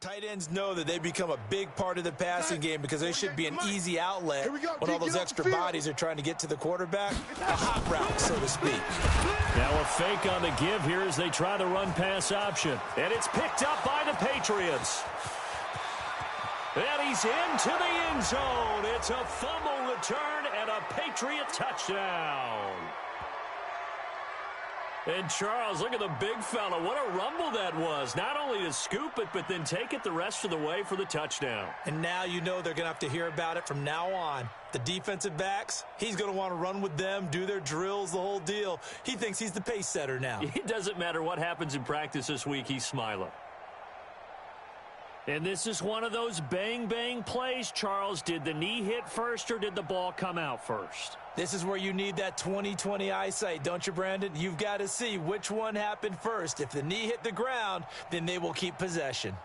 Tight ends know that they become a big part of the passing game because they should be an easy outlet when all those extra bodies are trying to get to the quarterback. A hot route, so to speak. Now a fake on the give here as they try the run-pass option. And it's picked up by the Patriots. And he's into the end zone. It's a fumble return and a Patriot touchdown. And Charles, look at the big fella. What a rumble that was. Not only to scoop it, but then take it the rest of the way for the touchdown. And now you know they're going to have to hear about it from now on. The defensive backs, he's going to want to run with them, do their drills, the whole deal. He thinks he's the pace setter now. It doesn't matter what happens in practice this week, he's smiling. And this is one of those bang-bang plays, Charles. Did the knee hit first or did the ball come out first? This is where you need that 20/20 eyesight, don't you, Brandon? You've got to see which one happened first. If the knee hit the ground, then they will keep possession.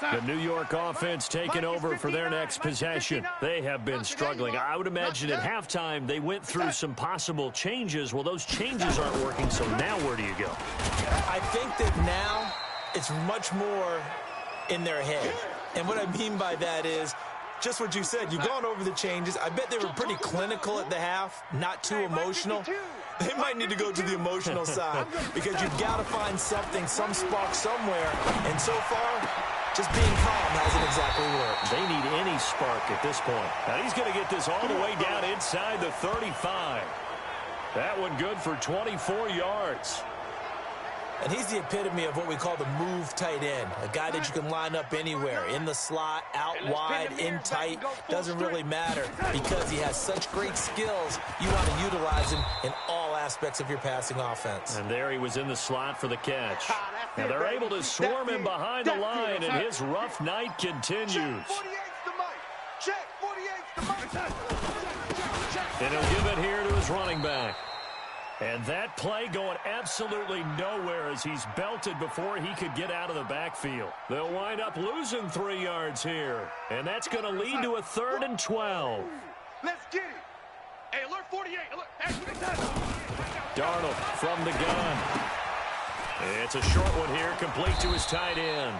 The New York offense taking over for their next possession. They have been struggling. I would imagine at halftime they went through some possible changes. Well, those changes aren't working, so now where do you go? I think that now it's much more in their head. And what I mean by that is just what you said. You've gone over the changes. I bet they were pretty clinical at the half, not too emotional. They might need to go to the emotional side because you've got to find something, some spark somewhere. And so far, just being calm hasn't exactly worked. They need any spark at this point. Now he's going to get this all the way down inside the 35. That one good for 24 yards. And he's the epitome of what we call the move tight end, a guy that you can line up anywhere, in the slot, out wide, in tight, doesn't really matter because he has such great skills. You want to utilize him in all aspects of your passing offense. And there he was in the slot for the catch. Now they're able to swarm him behind the line, and his rough night continues. And he'll give it here to his running back. And that play going absolutely nowhere as he's belted before he could get out of the backfield. They'll wind up losing 3 yards here. And that's going to lead to a 3rd and 12. Let's get it. Hey, alert 48. Alert. Hey, Darnold from the gun. It's a short one here, complete to his tight end.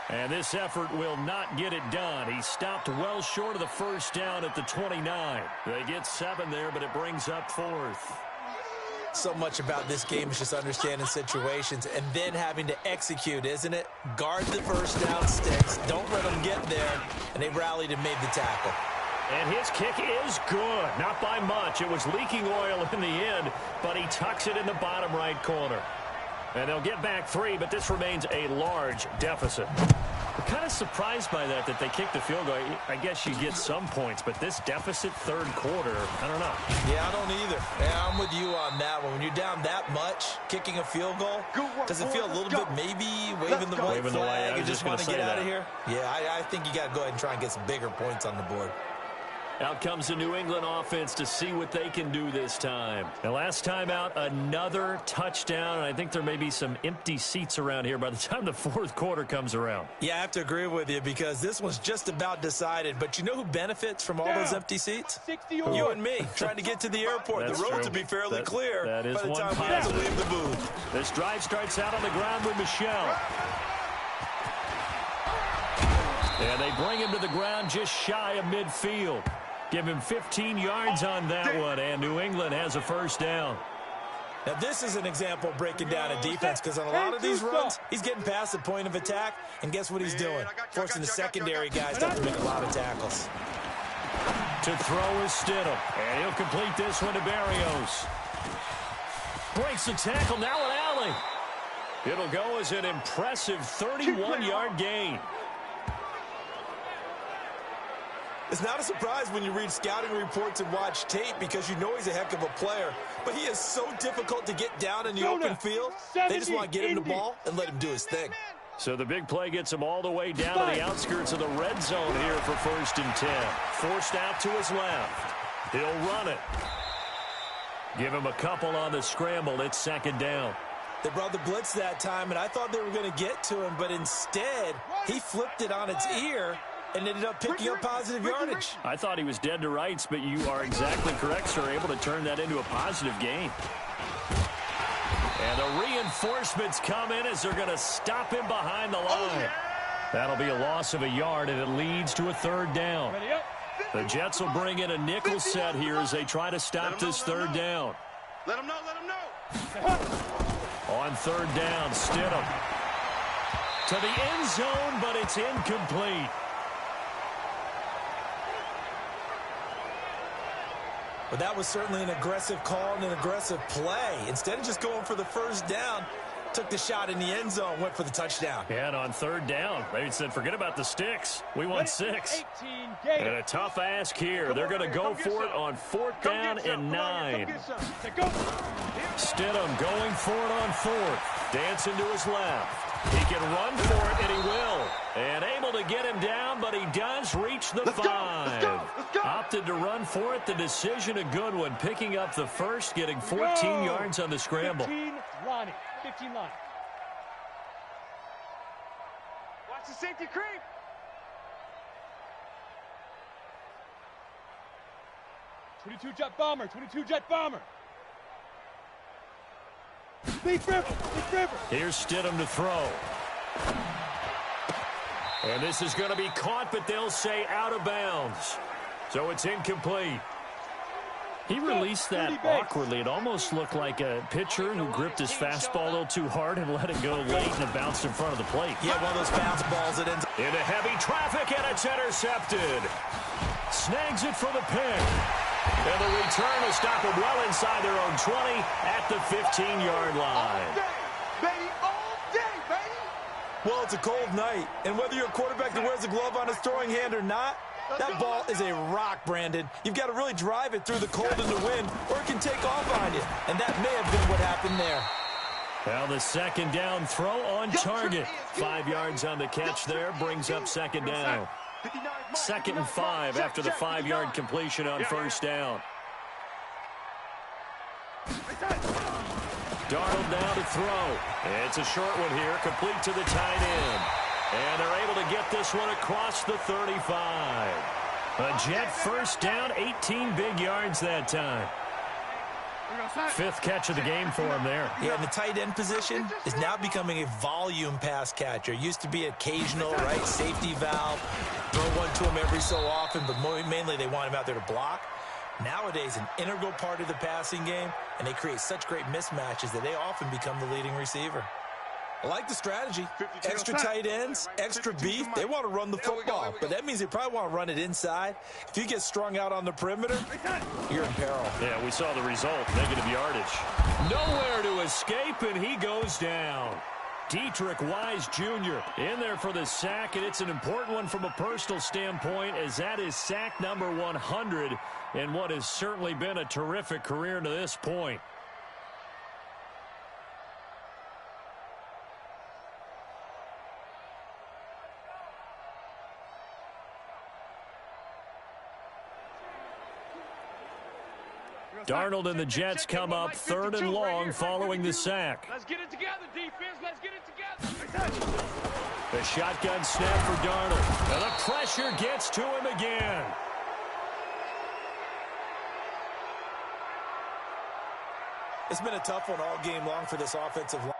And this effort will not get it done. He stopped well short of the first down at the 29. They get 7 there, but it brings up 4th. So much about this game is just understanding situations and then having to execute, isn't it? Guard the first down sticks. Don't let them get there. And they rallied and made the tackle. And his kick is good. Not by much. It was leaking oil in the end, but he tucks it in the bottom right corner. And they'll get back 3, but this remains a large deficit. I'm kind of surprised by that they kicked the field goal. I guess you get some points, but this deficit 3rd quarter, I don't know. Yeah, I don't either. Yeah, I'm with you on that one. When you're down that much, kicking a field goal, does it feel a little bit maybe waving the white flag and just want to get out of here? Yeah, I think you got to go ahead and try and get some bigger points on the board. Out comes the New England offense to see what they can do this time. The last time out, another touchdown. And I think there may be some empty seats around here by the time the 4th quarter comes around. Yeah, I have to agree with you because this one's just about decided. But you know who benefits from all those empty seats? You and me, trying to get to the airport. That's the roads true. will be fairly clear that is by the one time we positive. have to leave the booth. This drive starts out on the ground with Michel. And they bring him to the ground just shy of midfield. Give him 15 yards on that one, and New England has a first down. Now, this is an example of breaking down a defense because on a lot of these runs, he's getting past the point of attack, and guess what he's doing? Forcing the secondary guys to have to make a lot of tackles. To throw is Stidham, and he'll complete this one to Berrios. Breaks the tackle, now an alley. It'll go as an impressive 31-yard gain. It's not a surprise when you read scouting reports and watch tape because you know he's a heck of a player. But he is so difficult to get down in the open field. They just want to get him the ball and let him do his thing. So the big play gets him all the way down to the outskirts of the red zone here for 1st and 10. Forced out to his left. He'll run it. Give him a couple on the scramble. It's 2nd down. They brought the blitz that time, and I thought they were going to get to him, but instead he flipped it on its ear and ended up picking up positive yardage. I thought he was dead to rights, but you are exactly correct, sir. Able to turn that into a positive gain. And the reinforcements come in as they're going to stop him behind the line. That'll be a loss of a yard, and it leads to a 3rd down. The Jets will bring in a nickel set here as they try to stop this 3rd down. Let him know, let him know. On 3rd down, Stidham to the end zone, but it's incomplete. But that was certainly an aggressive call and an aggressive play. Instead of just going for the 1st down, took the shot in the end zone, went for the touchdown. And on 3rd down, they said, forget about the sticks. We want 6. And a tough ask here. They're going to go for it on 4th down and 9. Stidham going for it on 4th. Dancing to his left. He can run for it, and he will. And able to get him down, but he does reach the 5. Opted to run for it. The decision a good one. Picking up the 1st, getting 14 yards on the scramble. 15 line. Watch the safety creep. '22 jet bomber. Big River. Here's Stidham to throw. And this is going to be caught, but they'll say out of bounds. So it's incomplete. He released that awkwardly. It almost looked like a pitcher who gripped his fastball a little too hard and let it go late, and it bounced in front of the plate. Yeah, one of those bounce balls that ends into heavy traffic, and it's intercepted. Snags it for the pick. And the return will stop them well inside their own 20 at the 15-yard line. All day, baby. Well, it's a cold night, and whether you're a quarterback that wears a glove on his throwing hand or not, that ball is a rock, Brandon. You've got to really drive it through the cold and the wind, or it can take off on you. And that may have been what happened there. Well, the 2nd down throw on target. 5 yards on the catch there, brings up 2nd down. 2nd and 5 after the 5-yard completion on 1st down. Darnold now to throw. It's a short one here, complete to the tight end. And they're able to get this one across the 35. A Jet 1st down, 18 big yards that time. 5th catch of the game for him there. Yeah, and the tight end position is now becoming a volume pass catcher. Used to be occasional, right, safety valve. Throw one to him every so often, but mainly they want him out there to block. Nowadays, an integral part of the passing game, and they create such great mismatches that they often become the leading receiver. I like the strategy. Extra tight ends, extra beef. They want to run the football, but that means they probably want to run it inside. If you get strung out on the perimeter, you're in peril. Yeah, we saw the result, negative yardage. Nowhere to escape, and he goes down. Dietrich Wise Jr. in there for the sack, and it's an important one from a personal standpoint, as that is sack number 100 in what has certainly been a terrific career to this point. Darnold and the Jets come up 3rd and long following the sack. Let's get it together, defense. Let's get it together. The shotgun snap for Darnold. And the pressure gets to him again. It's been a tough one all game long for this offensive line.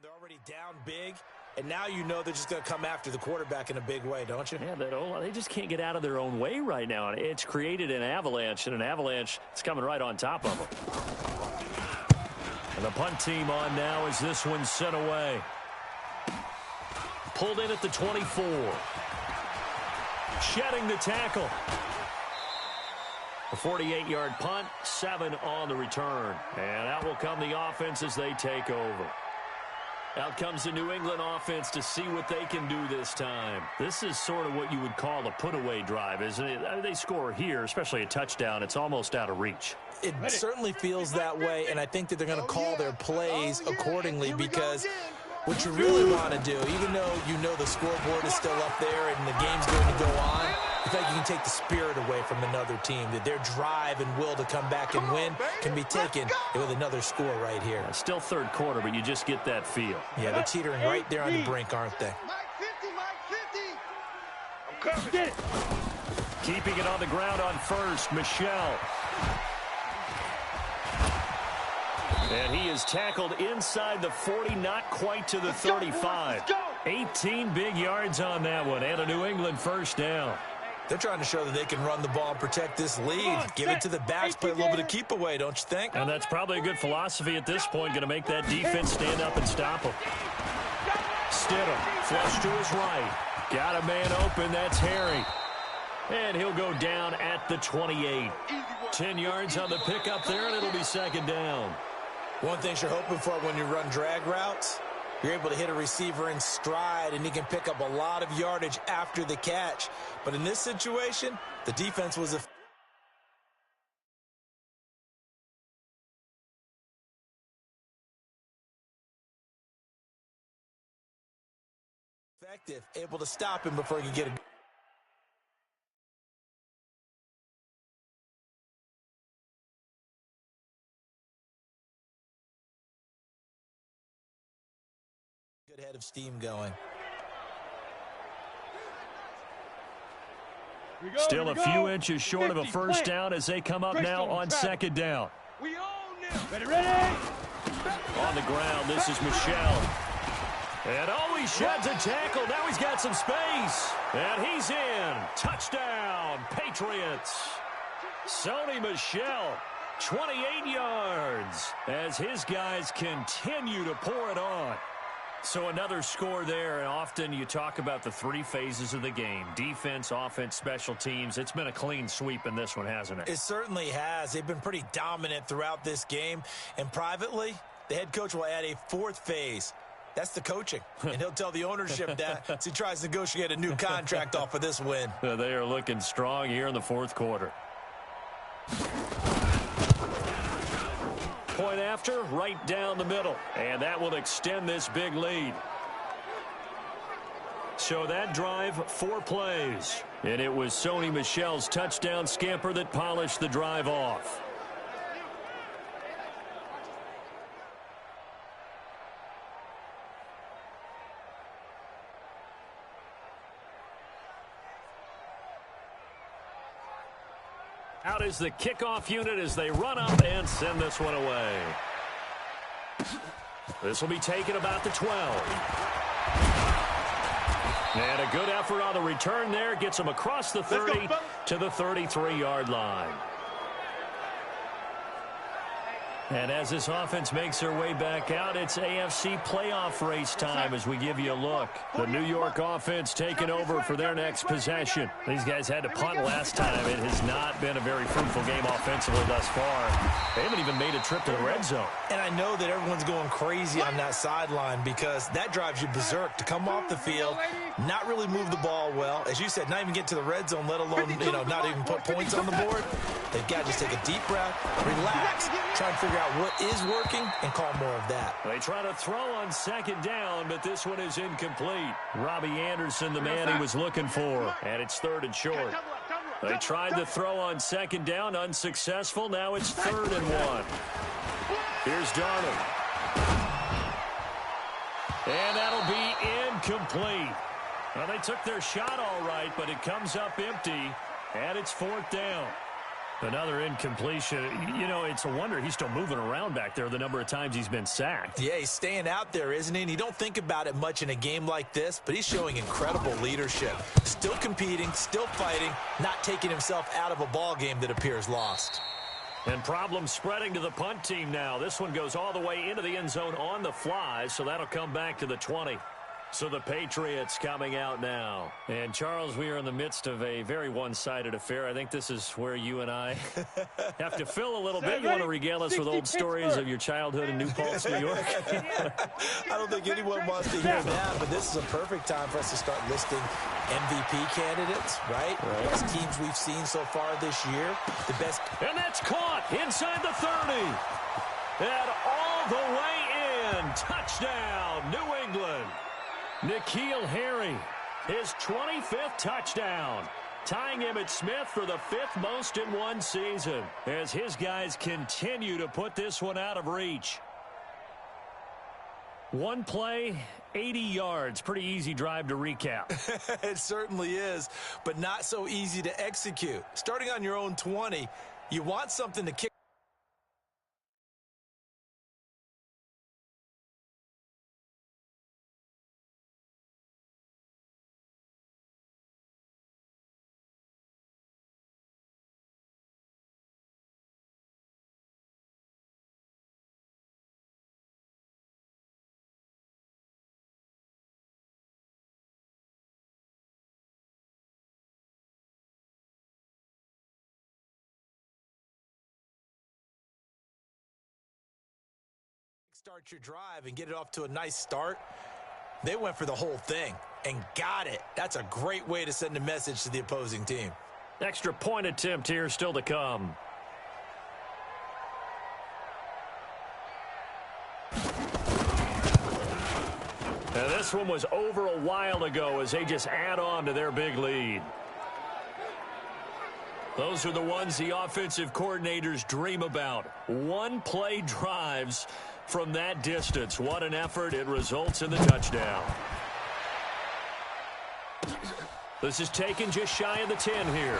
They're already down big, and now you know they're just going to come after the quarterback in a big way, don't you? Yeah, they just can't get out of their own way right now. It's created an avalanche, and an avalanche is coming right on top of them. And the punt team on now as this one's sent away. Pulled in at the 24. Shedding the tackle. A 48-yard punt, 7 on the return. And out will come the offense as they take over. Out comes the New England offense to see what they can do this time. This is sort of what you would call a put-away drive, isn't it? I mean, they score here, especially a touchdown. It's almost out of reach. It certainly feels that way, and I think that they're going to call their plays accordingly because what you really want to do, even though you know the scoreboard is still up there and the game's going to go on, I think you can take the spirit away from another team, that their drive and will to come back and win can be taken with another score right here. Still third quarter, but you just get that feel. Yeah, they're teetering right there on the brink, aren't they? Get it. Keeping it on the ground on first, Michel. And he is tackled inside the 40, not quite to the 35. 18 big yards on that one, and a New England first down. They're trying to show that they can run the ball and protect this lead. Give it to the backs, play a little bit of keep away, don't you think? And that's probably a good philosophy at this point, going to make that defense stand up and stop them. Stidham, flush to his right. Got a man open, that's Harry. And he'll go down at the 28. 10 yards on the pickup there, and it'll be second down. One thing you're hoping for when you run drag routes, you're able to hit a receiver in stride, and he can pick up a lot of yardage after the catch. But in this situation, the defense was effective, able to stop him before he could get a good head of steam going. Still a few inches short of a first down as they come up now on second down. We own them. Ready? On the ground, this is Michel. And he sheds a tackle. Now he's got some space. And he's in. Touchdown, Patriots. Sony Michel, 28 yards as his guys continue to pour it on. So another score there, and often you talk about the three phases of the game. Defense, offense, special teams. It's been a clean sweep in this one, hasn't it? It certainly has. They've been pretty dominant throughout this game. And privately, the head coach will add a fourth phase. That's the coaching. And he'll tell the ownership that as he tries to negotiate a new contract off of this win. They are looking strong here in the fourth quarter. Point after, right down the middle. And that will extend this big lead. So that drive, 4 plays. And it was Sony Michel's touchdown scamper that polished the drive off. Out is the kickoff unit as they run up and send this one away. This will be taken about the 12. And a good effort on the return there. Gets them across the 30 to the 33-yard line. And as this offense makes their way back out, it's AFC playoff race time as we give you a look. The New York offense taking over for their next possession. These guys had to punt last time. It has not been a very fruitful game offensively thus far. They haven't even made a trip to the red zone. And I know that everyone's going crazy on that sideline because that drives you berserk to come off the field, not really move the ball well. As you said, not even get to the red zone, let alone, not even put points on the board. They've got to just take a deep breath, relax, try and figure out what is working and call more of that. They try to throw on second down, but this one is incomplete. Robbie Anderson, the man he was looking for, and it's third and short. They tried to throw on second down, unsuccessful. Now it's 3rd and 1. Here's Darnold. And that'll be incomplete. Well, they took their shot all right, but it comes up empty, and it's 4th down. Another incompletion. You know, it's a wonder he's still moving around back there the number of times he's been sacked. Yeah, he's staying out there, isn't he? And you don't think about it much in a game like this, but he's showing incredible leadership. Still competing, still fighting, not taking himself out of a ball game that appears lost. And problems spreading to the punt team now. This one goes all the way into the end zone on the fly, so that'll come back to the 20. So the Patriots coming out now. And, Charles, we are in the midst of a very one-sided affair. I think this is where you and I have to fill a little bit. You want to regale us with old stories of your childhood in New Paltz, New York? I don't think anyone wants to hear that, but this is a perfect time for us to start listing MVP candidates, right? The best teams we've seen so far this year. The best. And that's caught inside the 30. And all the way in. Touchdown, New England. N'Keal Harry, his 25th touchdown, tying Emmitt Smith for the 5th most in one season as his guys continue to put this one out of reach. One play, 80 yards. Pretty easy drive to recap. It certainly is, but not so easy to execute. Starting on your own 20, you want something to kick. Start your drive and get it off to a nice start. They went for the whole thing and got it. That's a great way to send a message to the opposing team. Extra point attempt here still to come. And this one was over a while ago as they just add on to their big lead. Those are the ones the offensive coordinators dream about. One-play drives from that distance. What an effort. It results in the touchdown. This is taken just shy of the 10 here.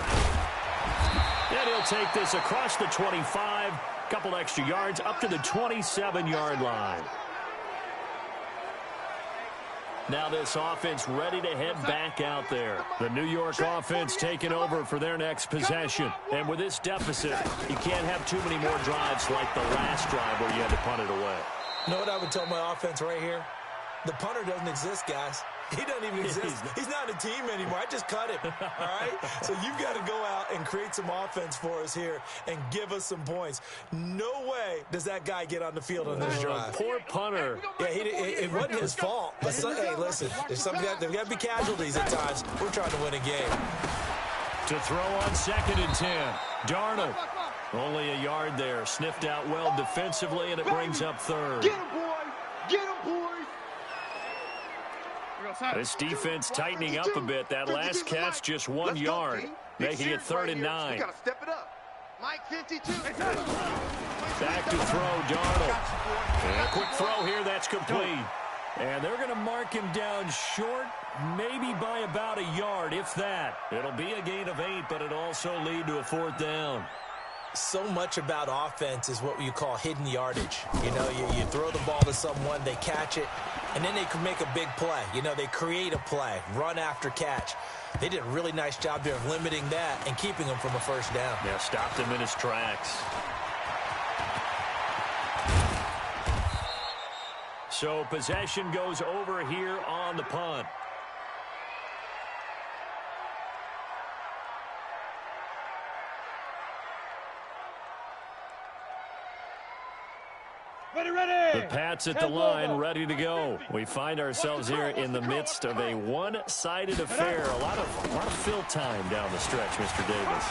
And he'll take this across the 25. Couple extra yards up to the 27-yard line. Now this offense ready to head back out there. The New York offense taking over for their next possession. And with this deficit, you can't have too many more drives like the last drive where you had to punt it away. You know what I would tell my offense right here? The punter doesn't exist, guys. He doesn't even exist. He's not a team anymore. I just cut him, all right? So you've got to go out and create some offense for us here and give us some points. No way does that guy get on the field on this drive. Poor punter. Yeah, it wasn't his fault. But hey, listen, there's got to be casualties at times. We're trying to win a game. To throw on 2nd and 10. Darnold. Only a yard there. Sniffed out well defensively, and it brings up 3rd. Get him, boy! Get him, boy! This defense tightening up a bit. That last catch just 1 yard, making it 3rd and 9. Got to step it up. Mike 52. Back to throw, Darnold. And a quick throw here, that's complete. And they're going to mark him down short, maybe by about a yard, if that. It'll be a gain of 8, but it'll also lead to a 4th down. So much about offense is what you call hidden yardage. You know, you throw the ball to someone, they catch it, and then they can make a big play. You know, they create a play, run after catch. They did a really nice job there of limiting that and keeping him from a 1st down. Yeah, stopped him in his tracks. So possession goes over here on the punt. The Pats at the line, ready to go. We find ourselves here in the midst of a one-sided affair. A lot of fill time down the stretch, Mr. Davis.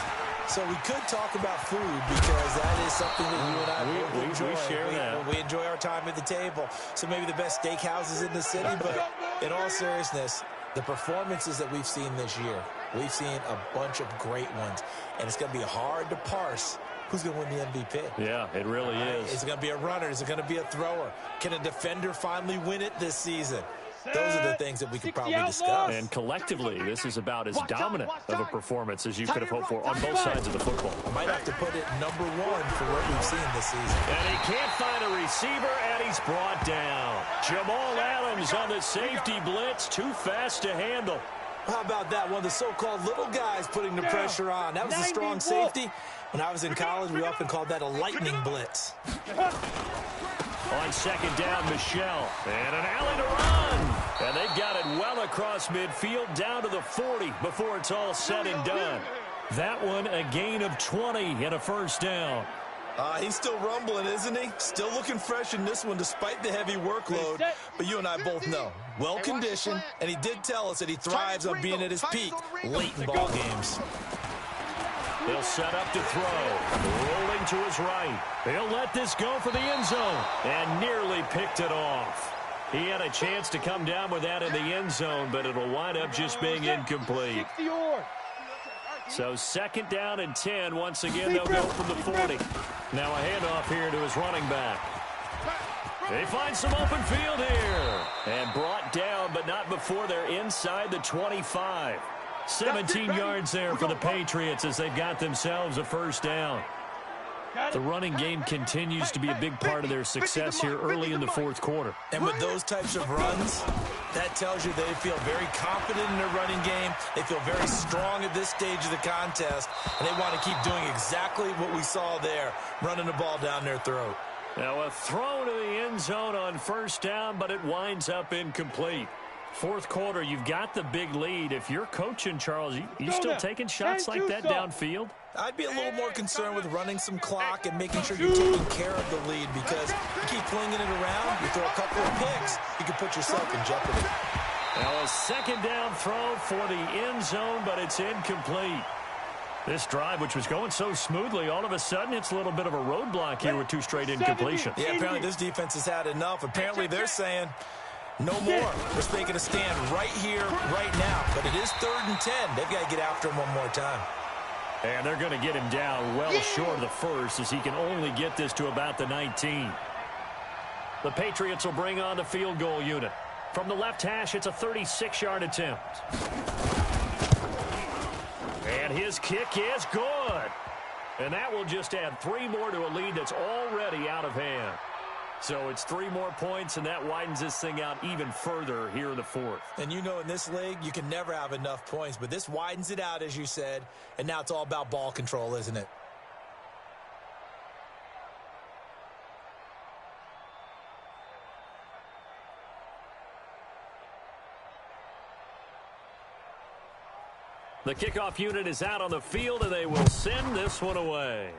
So we could talk about food because that is something that you and I both enjoy. We share that. We enjoy our time at the table. So maybe the best steakhouses in the city, but in all seriousness, the performances that we've seen this year, we've seen a bunch of great ones, and it's going to be hard to parse who's going to win the MVP. Yeah, it really is. Is it going to be a runner? Is it going to be a thrower? Can a defender finally win it this season? Those are the things that we could probably discuss. And collectively, this is about as dominant of a performance as you could have hoped for on both sides of the football. I might have to put it #1 for what we've seen this season. And he can't find a receiver, and he's brought down. Jamal Adams on the safety blitz, too fast to handle. How about that? One of the so-called little guys putting the pressure on. That was a strong safety. When I was in college, we often called that a lightning blitz. On second down, Michelle. And an alley to run. And they got it well across midfield down to the 40 before it's all said and done. That one a gain of 20 and a first down. He's still rumbling, isn't he? Still looking fresh in this one despite the heavy workload. But you and I both know, well-conditioned, and he did tell us that he thrives on being at his peak late in ball games. He'll set up to throw. Rolling to his right. He'll let this go for the end zone. And nearly picked it off. He had a chance to come down with that in the end zone, but it'll wind up just being incomplete. So second down and 10. Once again, they'll go from the 40. Now a handoff here to his running back. They find some open field here. And brought down, but not before they're inside the 25. 17 yards there for the Patriots as they've got themselves a first down. The running game continues to be a big part of their success here early in the fourth quarter. And with those types of runs, that tells you they feel very confident in their running game. They feel very strong at this stage of the contest, and they want to keep doing exactly what we saw there, running the ball down their throat. Now a throw to the end zone on first down, but it winds up incomplete. Fourth quarter, you've got the big lead. If you're coaching, Charles, you still taking shots like that downfield? I'd be a little more concerned with running some clock and making sure you're taking care of the lead, because you keep flinging it around, you throw a couple of picks, you can put yourself in jeopardy. Now a second down throw for the end zone, but it's incomplete. This drive, which was going so smoothly, all of a sudden it's a little bit of a roadblock here with two straight incompletions. Yeah, apparently this defense has had enough. Apparently they're saying, no more. We're making a stand right here, right now. But it is 3rd and 10. They've got to get after him one more time. And they're going to get him down well short of the first, as he can only get this to about the 19. The Patriots will bring on the field goal unit. From the left hash, it's a 36-yard attempt. And his kick is good. And that will just add 3 more to a lead that's already out of hand. So it's 3 more points, and that widens this thing out even further here in the fourth. And you know, in this league, you can never have enough points, but this widens it out, as you said, and now it's all about ball control, isn't it? The kickoff unit is out on the field, and they will send this one away.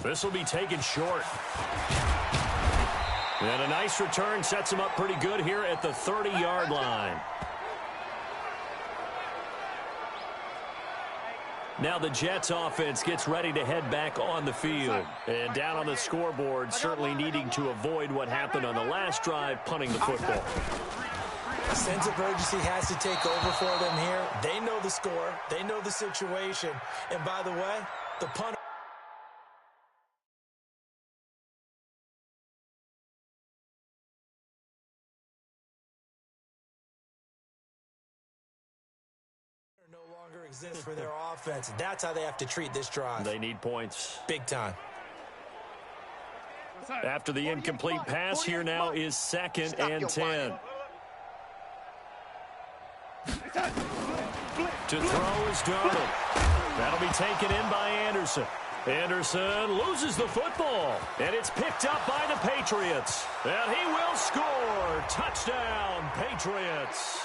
This will be taken short. And a nice return sets him up pretty good here at the 30-yard line. Now the Jets offense gets ready to head back on the field. And down on the scoreboard, certainly needing to avoid what happened on the last drive, punting the football. A sense of urgency has to take over for them here. They know the score. They know the situation. And by the way, the punter no longer exists for their offense. That's how they have to treat this drive. They need points. Big time. After the incomplete pass, here now is 2nd and 10. To throw is Darnold. That'll be taken in by Anderson. Anderson loses the football, and it's picked up by the Patriots. And he will score. Touchdown, Patriots.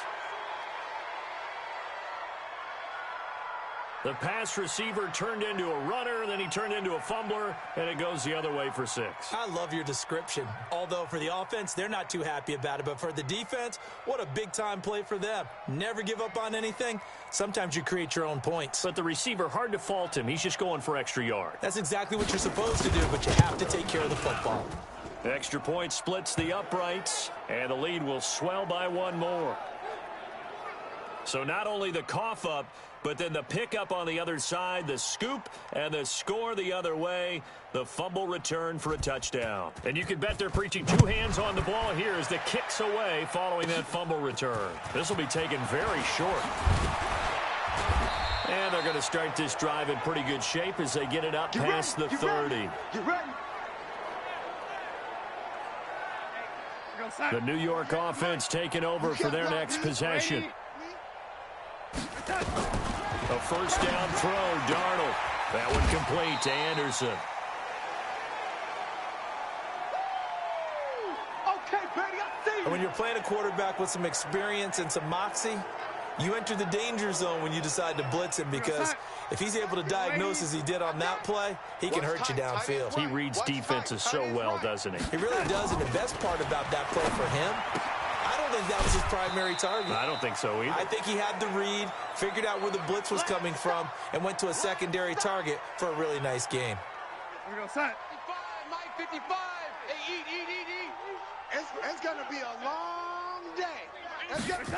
The pass receiver turned into a runner, then he turned into a fumbler, and it goes the other way for 6. I love your description. Although for the offense, they're not too happy about it. But for the defense, what a big-time play for them. Never give up on anything. Sometimes you create your own points. But the receiver, hard to fault him. He's just going for extra yards. That's exactly what you're supposed to do, but you have to take care of the football. Extra point splits the uprights, and the lead will swell by 1 more. So not only the cough up, but then the pickup on the other side, the scoop, and the score the other way, the fumble return for a touchdown. And you can bet they're preaching two hands on the ball here as the kicks away following that fumble return. This will be taken very short. And they're going to start this drive in pretty good shape as they get it up past the 30. The New York offense taking over for their next possession. A first down throw, Darnold. That one complete to Anderson. And when you're playing a quarterback with some experience and some moxie, you enter the danger zone when you decide to blitz him, because if he's able to diagnose as he did on that play, he can hurt you downfield. He reads defenses so well, doesn't he? He really does, and the best part about that play for him, I don't think that was his primary target. I don't think so either. I think he had the read, figured out where the blitz was coming from, and went to a secondary target for a really nice game. Here we go, son. 55, Mike, 55. Hey, eat. It's going to be a long day. Let's get it.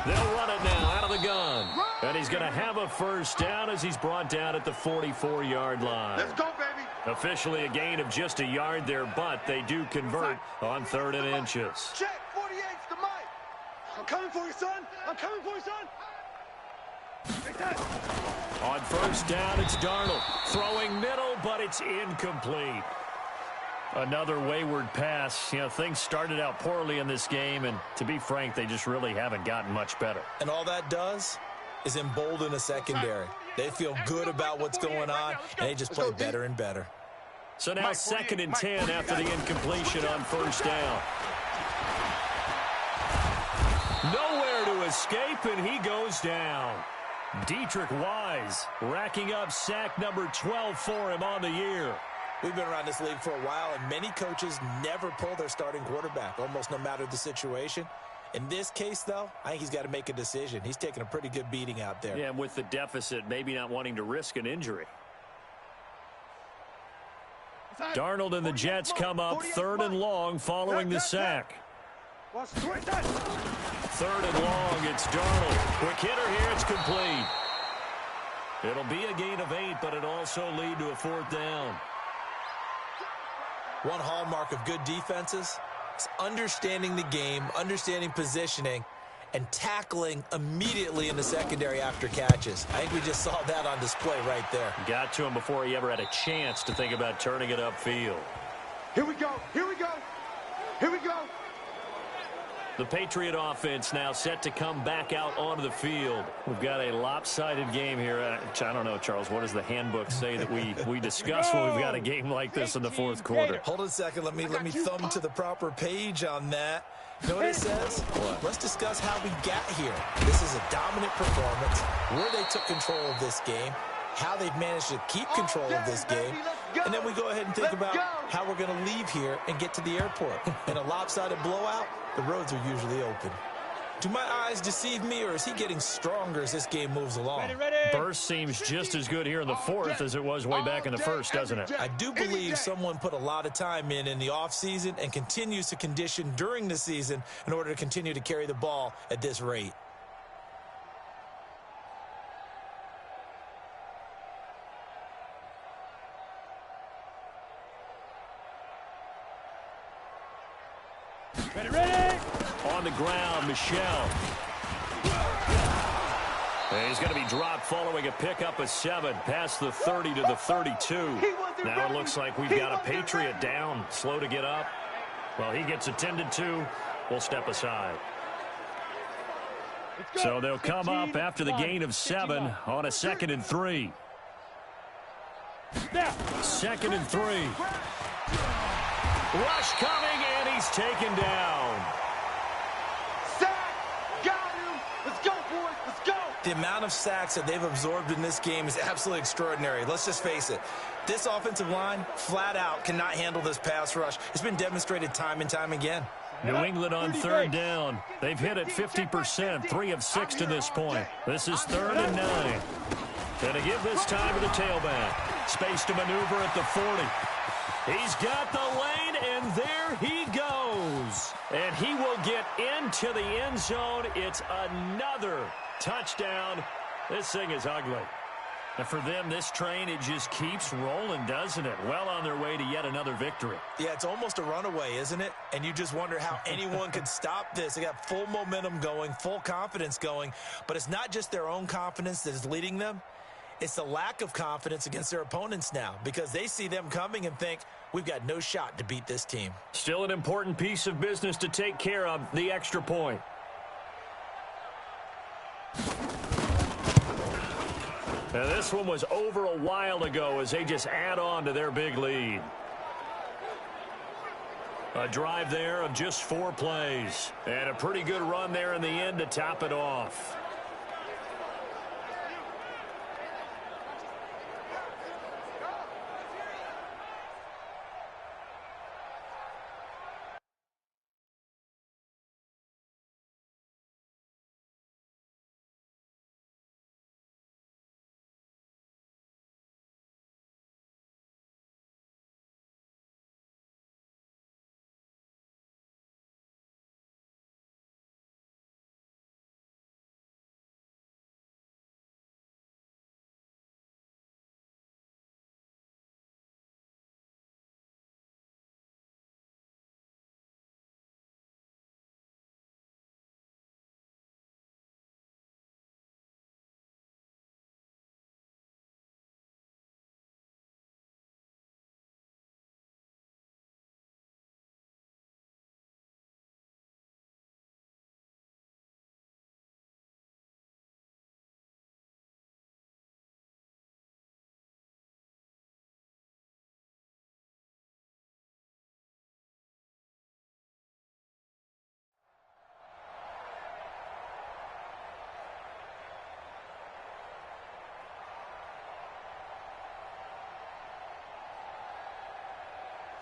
They'll run it now out of the gun. And he's going to have a first down as he's brought down at the 44-yard line. Let's go, baby. Officially a gain of just a yard there, but they do convert on 3rd and inches. Check, 48's to Mike. I'm coming for you, son. I'm coming for you, son. On first down, it's Darnold. Throwing middle, but it's incomplete. Another wayward pass. You know, things started out poorly in this game, and to be frank, they just really haven't gotten much better. And all that does is embolden a secondary. They feel good about what's going on, and they just play better and better. So now 2nd and 10 after the incompletion on first down. Nowhere to escape, and he goes down. Dietrich Wise racking up sack number 12 for him on the year. We've been around this league for a while, and many coaches never pull their starting quarterback, almost no matter the situation. In this case, though, I think he's got to make a decision. He's taking a pretty good beating out there. Yeah, and with the deficit, maybe not wanting to risk an injury. Darnold and the Jets come up 3rd and long following the sack. 3rd and long, it's Darnold. Quick hitter here, it's complete. It'll be a gain of 8, but it'll also lead to a 4th down. One hallmark of good defenses is understanding the game, understanding positioning, and tackling immediately in the secondary after catches. I think we just saw that on display right there. Got to him before he ever had a chance to think about turning it upfield. Here we go. Here we go. Here we go. The Patriot offense now set to come back out onto the field. We've got a lopsided game here. I don't know, Charles, what does the handbook say that we discuss when we've got a game like this in the 4th quarter? Hold on a second. Let me thumb to the proper page on that. You know what it says? What? Let's discuss how we got here. This is a dominant performance, where they took control of this game, how they've managed to keep control of this game, and then we go ahead and think about how we're going to leave here and get to the airport. In a lopsided blowout, the roads are usually open. Do my eyes deceive me, or is he getting stronger as this game moves along? Burst seems just as good here in the 4th as it was way back in the 1st, doesn't it? I do believe someone put a lot of time in the offseason and continues to condition during the season in order to continue to carry the ball at this rate. Ready. On the ground, Michel. And he's going to be dropped following a pickup of 7 past the 30 to the 32. Now it looks like we've got a Patriot down, slow to get up. Well, he gets attended to. We'll step aside. So they'll come up after the gain of 7 on a 2nd and 3. 2nd and 3. Rush coming, and he's taken down. Sack! Got him! Let's go, boys! Let's go! The amount of sacks that they've absorbed in this game is absolutely extraordinary. Let's just face it. This offensive line, flat out, cannot handle this pass rush. It's been demonstrated time and time again. New England on 3rd down. They've hit it 50%, 3 of 6 to this point. This is 3rd and 9. And to give this time to the tailback. Space to maneuver at the 40. He's got the lane, and there he goes. throws. And he will get into the end zone. It's another touchdown. This thing is ugly. And for them, this train, it just keeps rolling, doesn't it? Well on their way to yet another victory. Yeah, it's almost a runaway, isn't it? And you just wonder how anyone could stop this. They got full momentum going, full confidence going. But it's not just their own confidence that is leading them. It's the lack of confidence against their opponents now because they see them coming and think, we've got no shot to beat this team. Still an important piece of business to take care of, the extra point. Now, this one was over a while ago as they just add on to their big lead. A drive there of just 4 plays. And a pretty good run there in the end to top it off.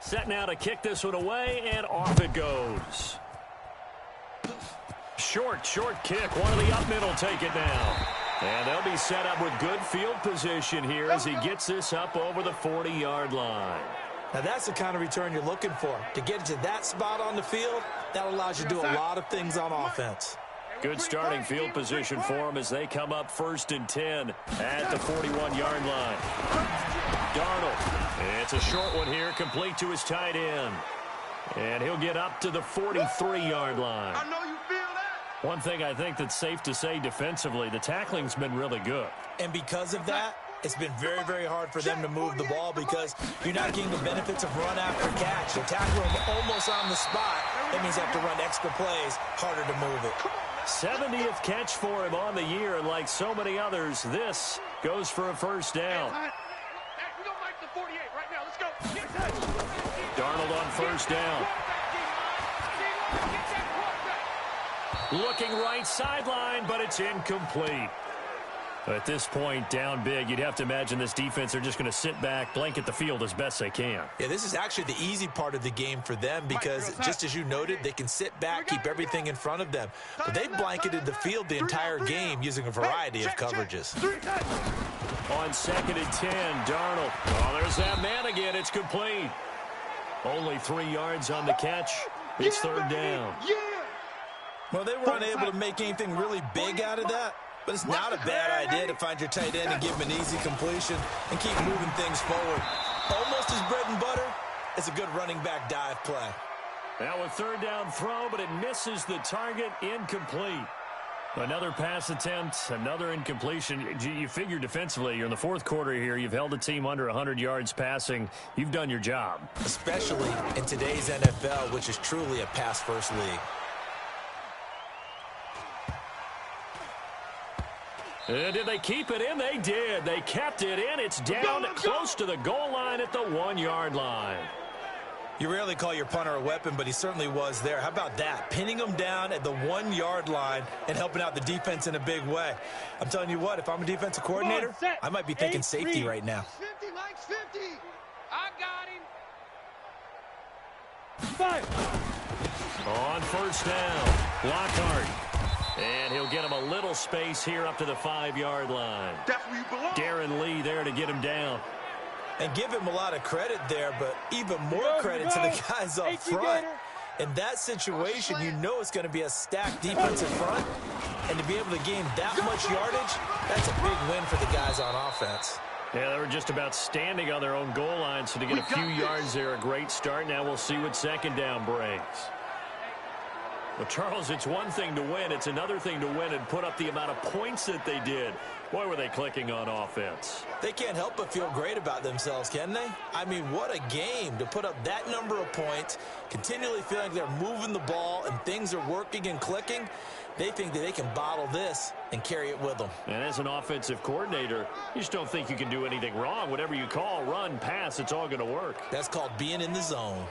Set now to kick this one away, and off it goes. Short kick. One of the up mid will take it now. And they'll be set up with good field position here as he gets this up over the 40-yard line. Now, that's the kind of return you're looking for. To get to that spot on the field, that allows you to do a lot of things on offense. Good starting field position for them as they come up 1st and 10 at the 41-yard line. Darnold. It's a short one here, complete to his tight end. And he'll get up to the 43-yard line. I know you feel that. One thing I think that's safe to say defensively, the tackling's been really good. And because of that, it's been very, very hard for them to move the ball because you're not getting the benefits of run after catch. You tackle him almost on the spot. That means you have to run extra plays, harder to move it. 70th catch for him on the year, and like so many others, this goes for a first down. We don't like the 48 right now. Let's go. Darnold on first down. Looking right sideline, but it's incomplete. At this point, down big, you'd have to imagine this defense are just going to sit back, blanket the field as best they can. Yeah, this is actually the easy part of the game for them because, just as you noted, they can sit back, keep everything in front of them. But they blanketed the field the entire game using a variety of coverages. On 2nd and 10, Darnold. Oh, there's that man again. It's complete. Only 3 yards on the catch. It's 3rd down. Well, they were unable to make anything really big out of that. But it's not a bad idea to find your tight end and give him an easy completion and keep moving things forward. Almost his bread and butter is a good running back dive play. Now a 3rd down throw, but it misses the target, incomplete. Another pass attempt, another incompletion. You figure defensively, you're in the 4th quarter here. You've held a team under 100 yards passing. You've done your job. Especially in today's NFL, which is truly a pass-first league. Did they keep it in? They did. They kept it in. It's down close to the goal line at the 1-yard line. You rarely call your punter a weapon, but he certainly was there. How about that? Pinning him down at the 1-yard line and helping out the defense in a big way. I'm telling you what, if I'm a defensive coordinator, I might be thinking safety right now. 50, Mike's 50. I got him. 5. On first down, Lockhart. And he'll get him a little space here up to the 5-yard line. That's where you belong. Darren Lee there to get him down. And give him a lot of credit there, but even more credit to the guys up front. In that situation, you know it's going to be a stacked defensive front, and to be able to gain that much yardage, that's a big win for the guys on offense. Yeah, they were just about standing on their own goal line, so to get a few yards there, a great start. Now we'll see what second down brings. Well, Charles, it's one thing to win. It's another thing to win and put up the amount of points that they did. Boy, were they clicking on offense. They can't help but feel great about themselves, can they? I mean, what a game to put up that number of points, continually feeling like they're moving the ball and things are working and clicking. They think that they can bottle this and carry it with them. And as an offensive coordinator, you just don't think you can do anything wrong. Whatever you call, run, pass, it's all going to work. That's called being in the zone.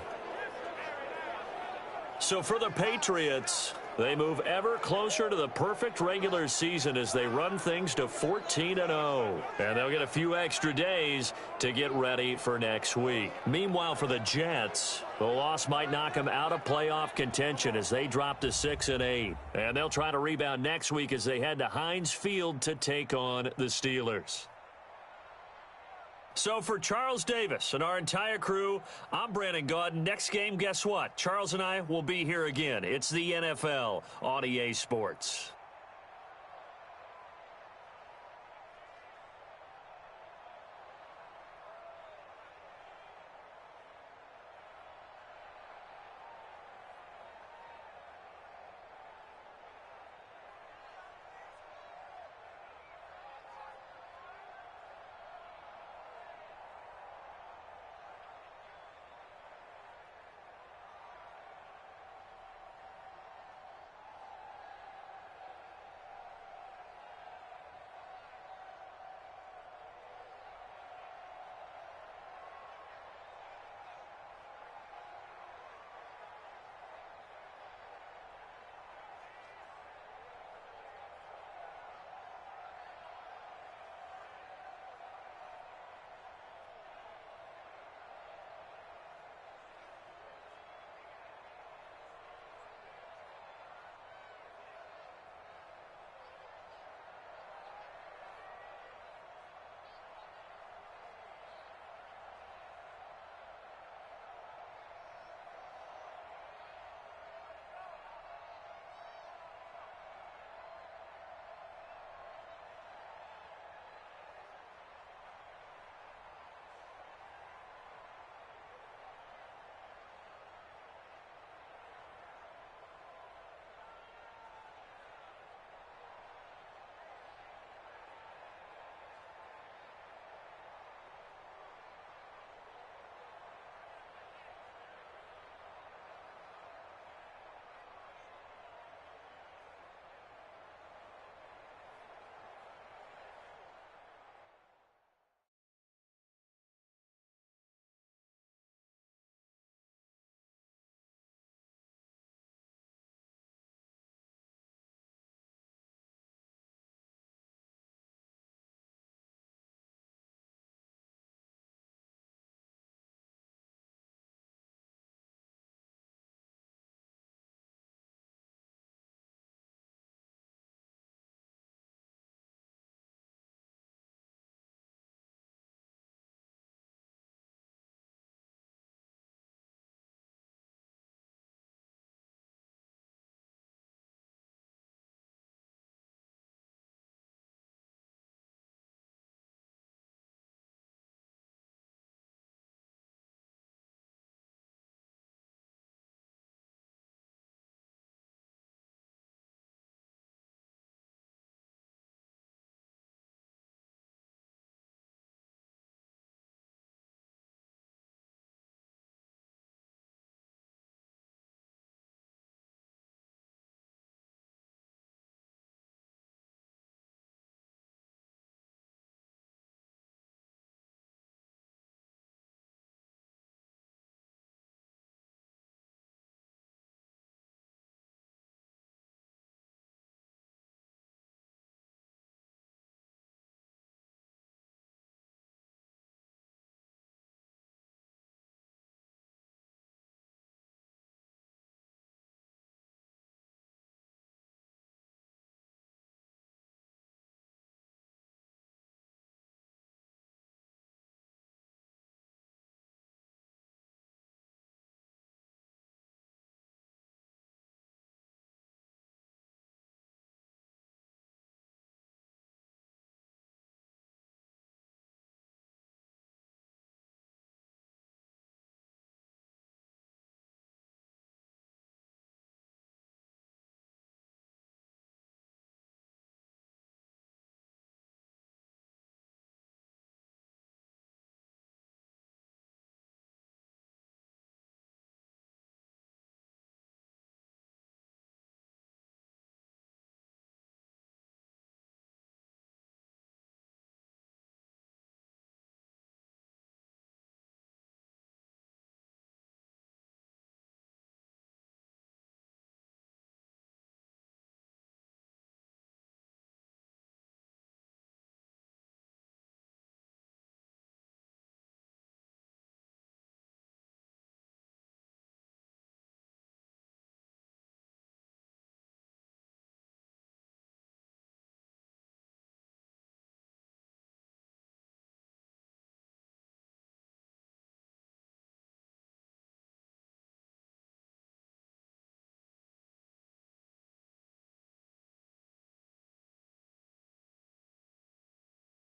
So for the Patriots, they move ever closer to the perfect regular season as they run things to 14-0. And they'll get a few extra days to get ready for next week. Meanwhile, for the Jets, the loss might knock them out of playoff contention as they drop to 6-8. And they'll try to rebound next week as they head to Heinz Field to take on the Steelers. So for Charles Davis and our entire crew, I'm Brandon Gaudin. Next game, guess what? Charles and I will be here again. It's the NFL on EA Sports.